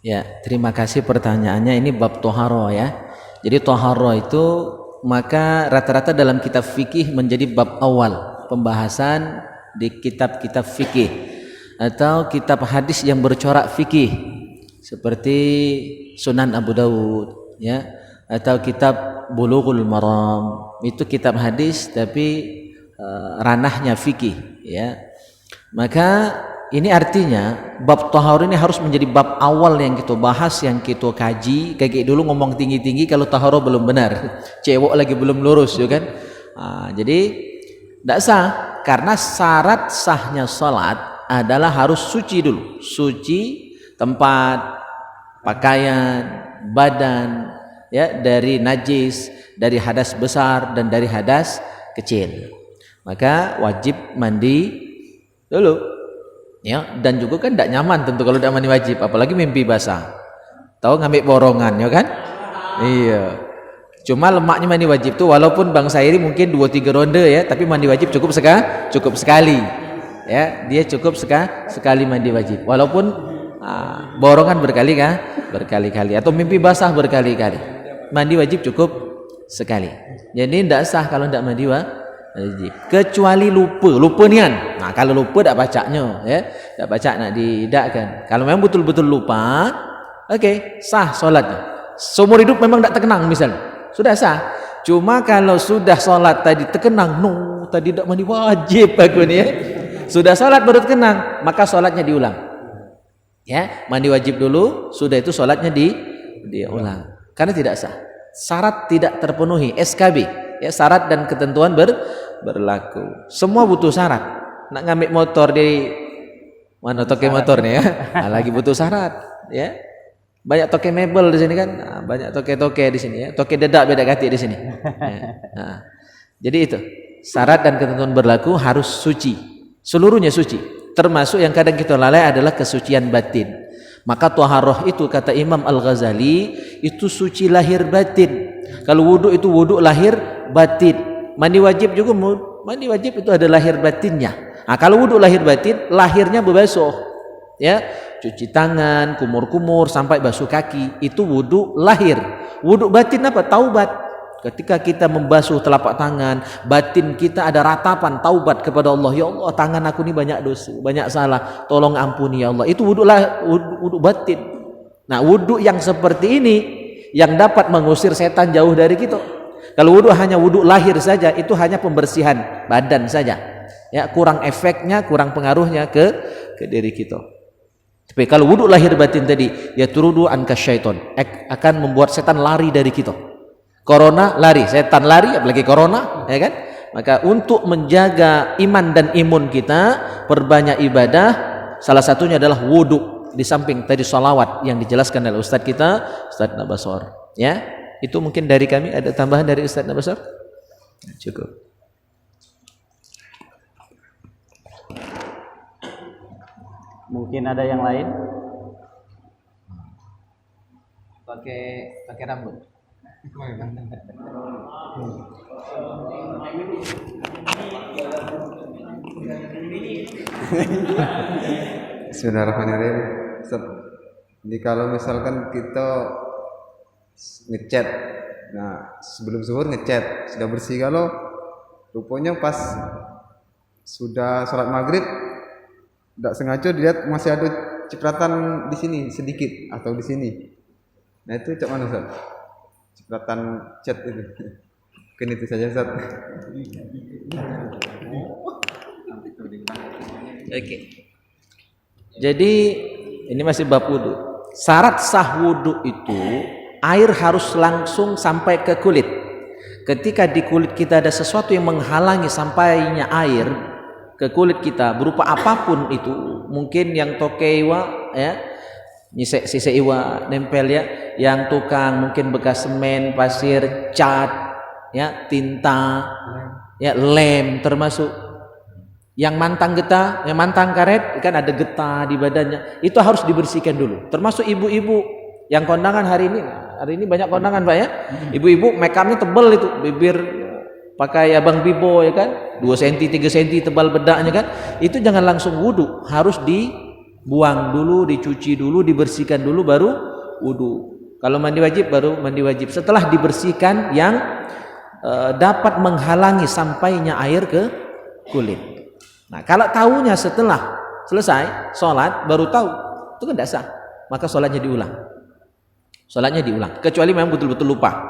Ya, terima kasih pertanyaannya. Ini bab toharo ya. Jadi toharo itu maka rata-rata dalam kitab fikih menjadi bab awal pembahasan di kitab-kitab fikih atau kitab hadis yang bercorak fikih seperti Sunan Abu Dawud ya, atau kitab Bulughul Maram. Itu kitab hadis tapi ranahnya fikih ya. Maka ini artinya bab tahara ini harus menjadi bab awal yang kita bahas, yang kita kaji. Kayak dulu ngomong tinggi-tinggi kalau tahara belum benar, cewek lagi belum lurus ya kan. Jadi tidak sah, karena syarat sahnya salat adalah harus suci dulu. Suci tempat, pakaian, badan ya, dari najis, dari hadas besar dan dari hadas kecil. Maka wajib mandi dulu. Ya, dan juga kan tidak nyaman tentu kalau tidak mandi wajib, apalagi mimpi basah. Tahu ngambil borongan ya kan? Iya. Cuma lemaknya mandi wajib tuh walaupun Bang Sairi mungkin 2-3 ronde ya, tapi mandi wajib cukup sekali. Ya, dia cukup sekali mandi wajib. Walaupun borongan berkali-kali atau mimpi basah berkali-kali. Mandi wajib cukup sekali. Jadi tidak sah kalau tidak mandi wajib. Kecuali lupa nian. Nah, kalau lupa tak bacanya ya, tak baca nak didakkan. Kalau memang betul-betul lupa, okey, sah solatnya. Seumur hidup memang tak terkenang misalnya, sudah sah. Cuma kalau sudah solat tadi terkenang, no, tadi tak mandi wajib aku ni ya. Sudah solat baru terkenang, maka solatnya diulang. Ya, mandi wajib dulu, sudah itu solatnya diulang. Karena tidak sah. Syarat tidak terpenuhi, SKB. Ya, syarat dan ketentuan berlaku. Semua butuh syarat. Nak ngambil motor di mana toke motor nih ya, lagi butuh syarat. Ya, banyak toke mebel di sini kan, banyak toke-toke di sini ya. Toke dedak beda gati di sini. Ya. Jadi itu syarat dan ketentuan berlaku, harus suci, seluruhnya suci. Termasuk yang kadang kita lalai adalah kesucian batin. Maka taharah itu kata Imam Al-Ghazali itu suci lahir batin. Kalau wudu itu wudu lahir batin. Mandi wajib juga, mandi wajib itu ada lahir batinnya. Nah, kalau wudu lahir batin, lahirnya berbasuh. Ya, cuci tangan, kumur-kumur sampai basuh kaki, itu wudu lahir. Wudu batin apa? Taubat. Ketika kita membasuh telapak tangan, batin kita ada ratapan taubat kepada Allah. Ya Allah, tangan aku ini banyak dosa, banyak salah, tolong ampuni ya Allah. Itu wudu batin. Nah, wudu yang seperti ini yang dapat mengusir setan jauh dari kita. Kalau wudu hanya wudu lahir saja, itu hanya pembersihan badan saja. Ya, kurang efeknya, kurang pengaruhnya ke diri kita. Tapi kalau wudu lahir batin tadi, ya turudu anka syaiton, akan membuat setan lari dari kita. Corona lari, setan lari, apalagi corona, ya kan? Maka untuk menjaga iman dan imun kita, perbanyak ibadah. Salah satunya adalah wudu. Di samping tadi salawat yang dijelaskan oleh Ustadz kita, Ustadz Nabasor. Ya, itu mungkin dari kami. Ada tambahan dari Ustadz Nabasor? Cukup. Mungkin ada yang lain? Pakai rambut. Bismillahirrahmanirrahim. Jadi kalau misalkan kita ngecat, nah sebelum zuhur ngecat sudah bersih, kalau rupanya pas sudah sholat maghrib tidak sengaja dilihat masih ada cipratan di sini sedikit atau di sini, nah itu cak mana Ustaz? Cipratan cat itu. Mungkin itu saja Ustaz. Oke. Jadi ini masih bab wudu. Syarat sah wudu itu air harus langsung sampai ke kulit. Ketika di kulit kita ada sesuatu yang menghalangi sampainya air ke kulit kita berupa apapun itu, mungkin yang tokeiwa ya, sise iwa nempel ya, yang tukang mungkin bekas semen, pasir, cat, ya, tinta, ya, lem termasuk. Yang mantang getah, yang mantang karet, kan ada getah di badannya, itu harus dibersihkan dulu. Termasuk ibu-ibu yang kondangan hari ini banyak kondangan Pak ya. Ibu-ibu make upnya tebal itu, bibir pakai abang bibo ya kan, 2 cm 3 cm tebal bedaknya kan. Itu jangan langsung wudu, harus dibuang dulu, dicuci dulu, dibersihkan dulu baru wudu. Kalau mandi wajib baru mandi wajib. Setelah dibersihkan yang dapat menghalangi sampainya air ke kulit. Nah, kalau tahunya setelah selesai sholat baru tahu, itu kan tidak sah. Maka sholatnya diulang. Sholatnya diulang. Kecuali memang betul-betul lupa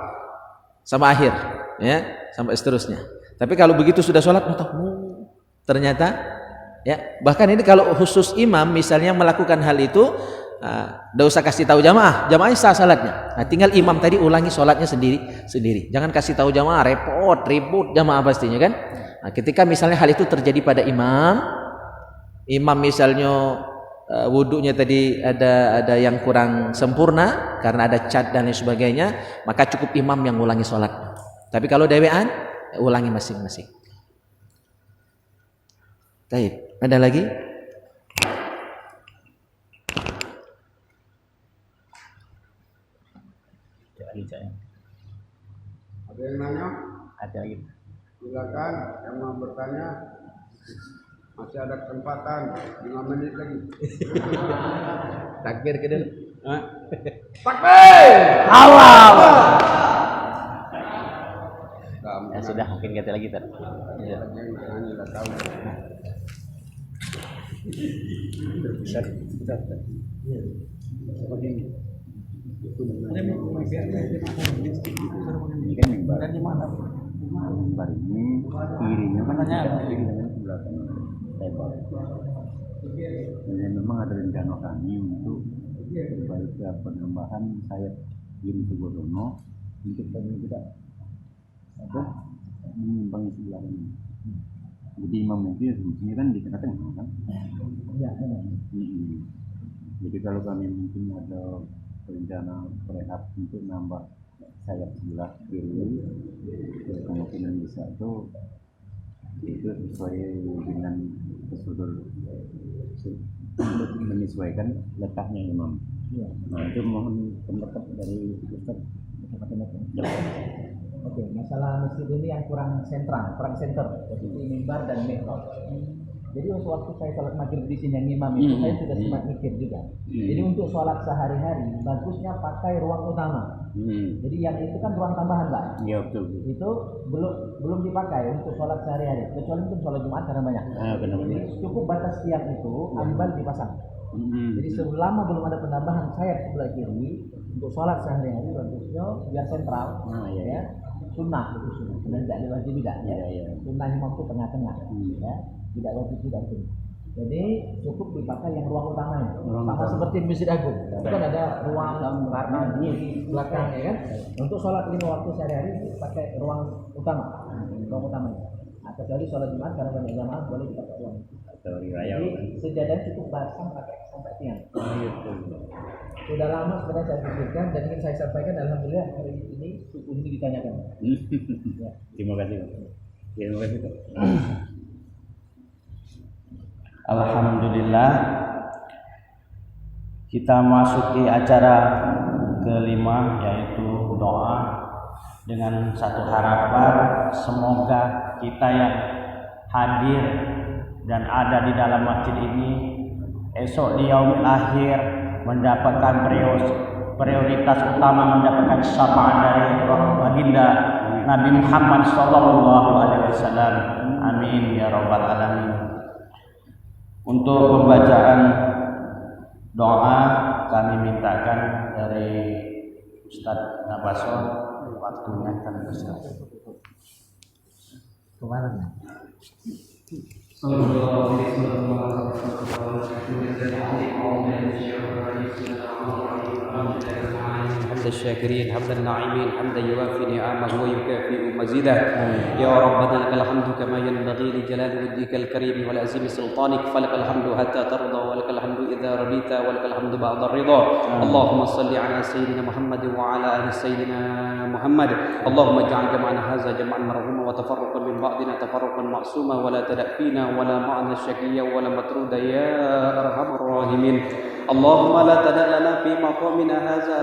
sama akhir, ya, sampai seterusnya. Tapi kalau begitu sudah sholat, ternyata, ya, bahkan ini kalau khusus imam misalnya melakukan hal itu, tidak usah kasih tahu jamaah sah salatnya. Nah, tinggal imam tadi ulangi sholatnya sendiri. Jangan kasih tahu jamaah, ribut jamaah pastinya kan. Nah, ketika misalnya hal itu terjadi pada imam misalnya wudunya tadi ada yang kurang sempurna karena ada cat dan lain sebagainya, maka cukup imam yang ulangi sholat. Tapi kalau dewean, ulangi masing-masing. Baik, ada lagi? Ada yang nanya? Ada lagi. Silakan yang mau bertanya, masih ada kesempatan 5 menit lagi. Takbir ke dulu. Takbir! Allah. Ya sudah, mungkin kita lagi tadi. Ya. Lembar ini kirinya kan ada kiri dengan sebelah kanan lebar. Dan memang ada rencana kami untuk supaya penambahan sayap kiri Subodono untuk kami tidak menyimpangi sebelah ini. Jadi imam itu sebetulnya kan di tengah-tengah kan? Iya. Jadi kalau kami mungkin ada rencana rehab untuk nambah sayap sebelah kiri, kemungkinan bisa itu sesuai dengan prosedur untuk menyesuaikan letaknya imam. Nah, itu mohon pendapat dari Ustaz. Oke, masalah masjid ini yang kurang sentral, kurang center, posisi mimbar dan mihrab. Jadi waktu saya sholat maghrib di sini yang imam itu saya sudah sempat mikir juga. Jadi untuk sholat sehari-hari bagusnya pakai ruang utama. Jadi yang itu kan ruang tambahan, Pak. Iya betul. Itu belum dipakai untuk sholat sehari-hari. Kecuali untuk sholat Jumat karena banyak. Jadi cukup batas tiang itu ambal dipasang. Jadi selama belum ada penambahan sayap sebelah kiri untuk sholat sehari-hari bagusnya biar sentral, ya. Sunnah itu sunnah, dan tidak diwajib tidak, ya. Sunnah imam itu tengah-tengah, ya. Tidak wajib tidak itu. Jadi cukup dipakai yang ruang utamanya, sama seperti Masjid Agung. Itu kan ada ruang karena di belakang, ya kan. Untuk sholat 5 waktu sehari-hari pakai ruang utama, ruang utamanya. Nah, kecuali sholat Jumat karena banyak jamaah boleh dipakai ruang. Jadi sejadah cukup basah pakai sampai tiang. Sudah lama sebenarnya saya pikirkan dan ingin saya sampaikan, alhamdulillah hari ini suku ini ditanyakan. Ya. Terima kasih. Terima kasih. Alhamdulillah, kita masuki acara kelima, yaitu doa dengan satu harapan, semoga kita yang hadir dan ada di dalam masjid ini esok di yaumil akhir mendapatkan prioritas utama, mendapatkan syafaat dari baginda Nabi Muhammad SAW. Amin ya rabbal alamin. Untuk pembacaan doa kami mintakan dari Ustadz Nabaso, waktunya kami persilakan. Kemana? حمد الشاكرين حمد الناعمين حمدا يوافي نعمه ويكافئ مزيده يا ربنا لك الحمد كما ينبغي لجلال وجهك الكريم ولعظيم سلطانك فلك الحمد حتى ترضى ولك الحمد اذا رضيت ولك الحمد بعد الرضا اللهم صل على سيدنا محمد وعلى ال سيدنا محمد اللهم اجعل جمعنا هذا جمعا مرحوما وتفرقا من بعضنا تفرقا معصوما ولا تدع فينا ولا معنا شقيا ولا مطرودا يا ارحم الراحمين اللهم لا تدع لنا في مقامنا هذا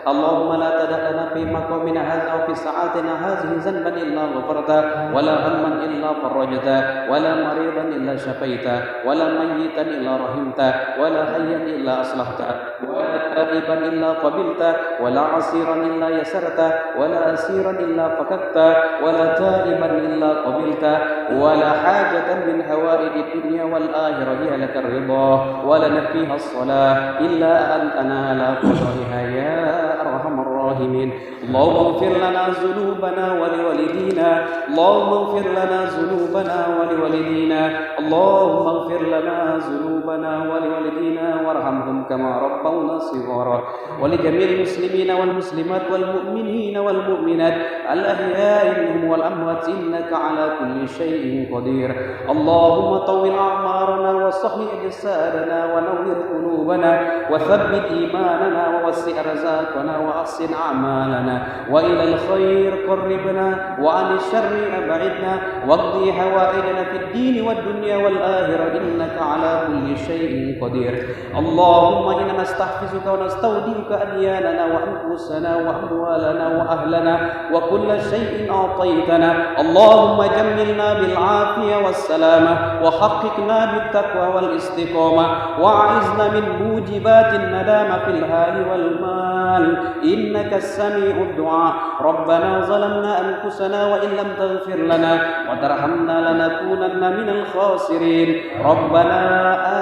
اللهم لا تدع لنا في مقامنا هذا وفي ساعاتنا هذه ذنبا الا غفرته ولا هما الا فرجته ولا مريضا الا شفيته ولا ميتا الا رحمته ولا حيا الا اصلحته ولا تائبا الا قبلته ولا عسيرا الا يسرته ولا اسيرا الا فككته ولا تائبا الا قبلته ولا حاجة من حوائج الدنيا والآخرة هي لك الرضا ولنا فيها الصلاة إلا أن تنال قضائها يا أرحم الراحمين اللهم اغفر لنا ذنوبنا ولوالدينا اللهم اغفر لنا ذنوبنا ولوالدينا اللهم اغفر لنا ذنوبنا ولوالدينا وارحمهم كما ربونا صغارا ولجميع المسلمين والمسلمات والمؤمنين والمؤمنات الأحياء منهم والأموات إنك على كل شيء قدير اللهم طول أعمارنا وصحح أجسادنا ونور قلوبنا وثبت إيماننا ووسع رزاقنا وأحسن أعمالنا وإلى الخير قربنا وعن الشر أبعدنا واقضي حوائجنا في الدين والدنيا والآخرة إنك على كل شيء قدير اللهم إنا نستحفظك ونستودعك أدياننا وأنفسنا وأموالنا وأهلنا وكل شيء أعطيتنا اللهم جملنا بالعافية والسلامة وحققنا بالتقوى والاستقامة وأعذنا من موجبات الندامة في الحال والمال إنك السميع الدعاء ربنا ظلمنا أنفسنا وإن لم تغفر لنا وترحمنا لنكونن من الخاسرين ربنا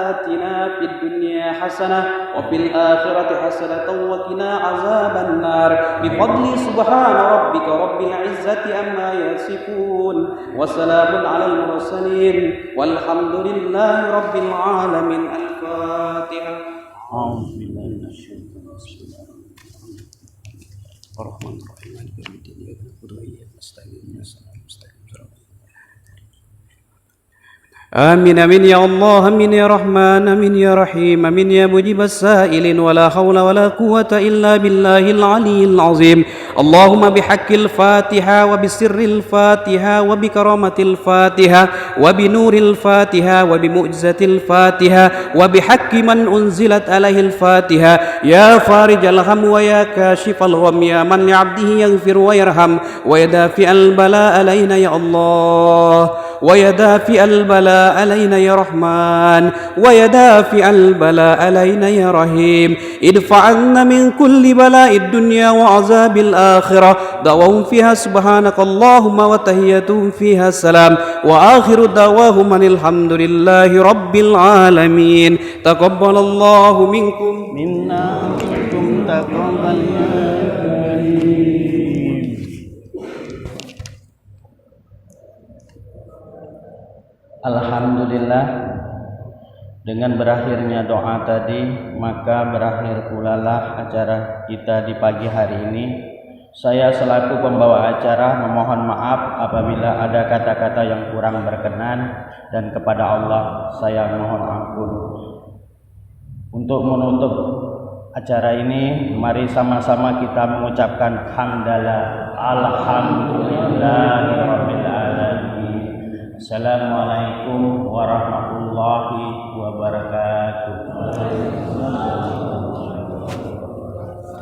آتنا في الدنيا حسنة وفي الآخرة حسنة وقنا عذاب النار بفضل سبحان ربك رب العزة عما يصفون وسلام على المرسلين والحمد لله رب العالمين الفاتحة أعوذ بالله من الشيطان الرجيم. الرحمن الرحيم مالك يوم الدين إياك نعبد وإياك نستعين اهدنا الصراط المستقيم صراط آمين آمين يا الله آمين يا رحمن آمين يا رحيم آمين يا مجيب السائلين ولا حول ولا قوة إلا بالله العلي العظيم اللهم بحق الفاتحة وبسر الفاتحة وبكرامة الفاتحة وبنور الفاتحة وبمعجزة الفاتحة وبحق من أنزلت عليه الفاتحة يا فارج الهم ويا كاشف الغم يا من لعبده يغفر ويرحم ويدافع البلاء علينا يا الله ويا دافع البلاء علينا يا رحمن ويا دافع البلاء علينا يا رحيم ادفع عنا من كل بلاء الدنيا وعذاب الآخرة دعواهم فيها سبحانك اللهم وتحيتهم فيها السلام وآخر دعواهم أن الحمد لله رب العالمين تقبل الله منكم منا ومنكم تقبل يا كريم. Alhamdulillah, dengan berakhirnya doa tadi maka berakhir pulalah acara kita di pagi hari ini. Saya selaku pembawa acara memohon maaf apabila ada kata-kata yang kurang berkenan, dan kepada Allah saya mohon ampun. Untuk menutup acara ini, mari sama-sama kita mengucapkan hamdalah alhamdulillahirabbil alamin. Assalamualaikum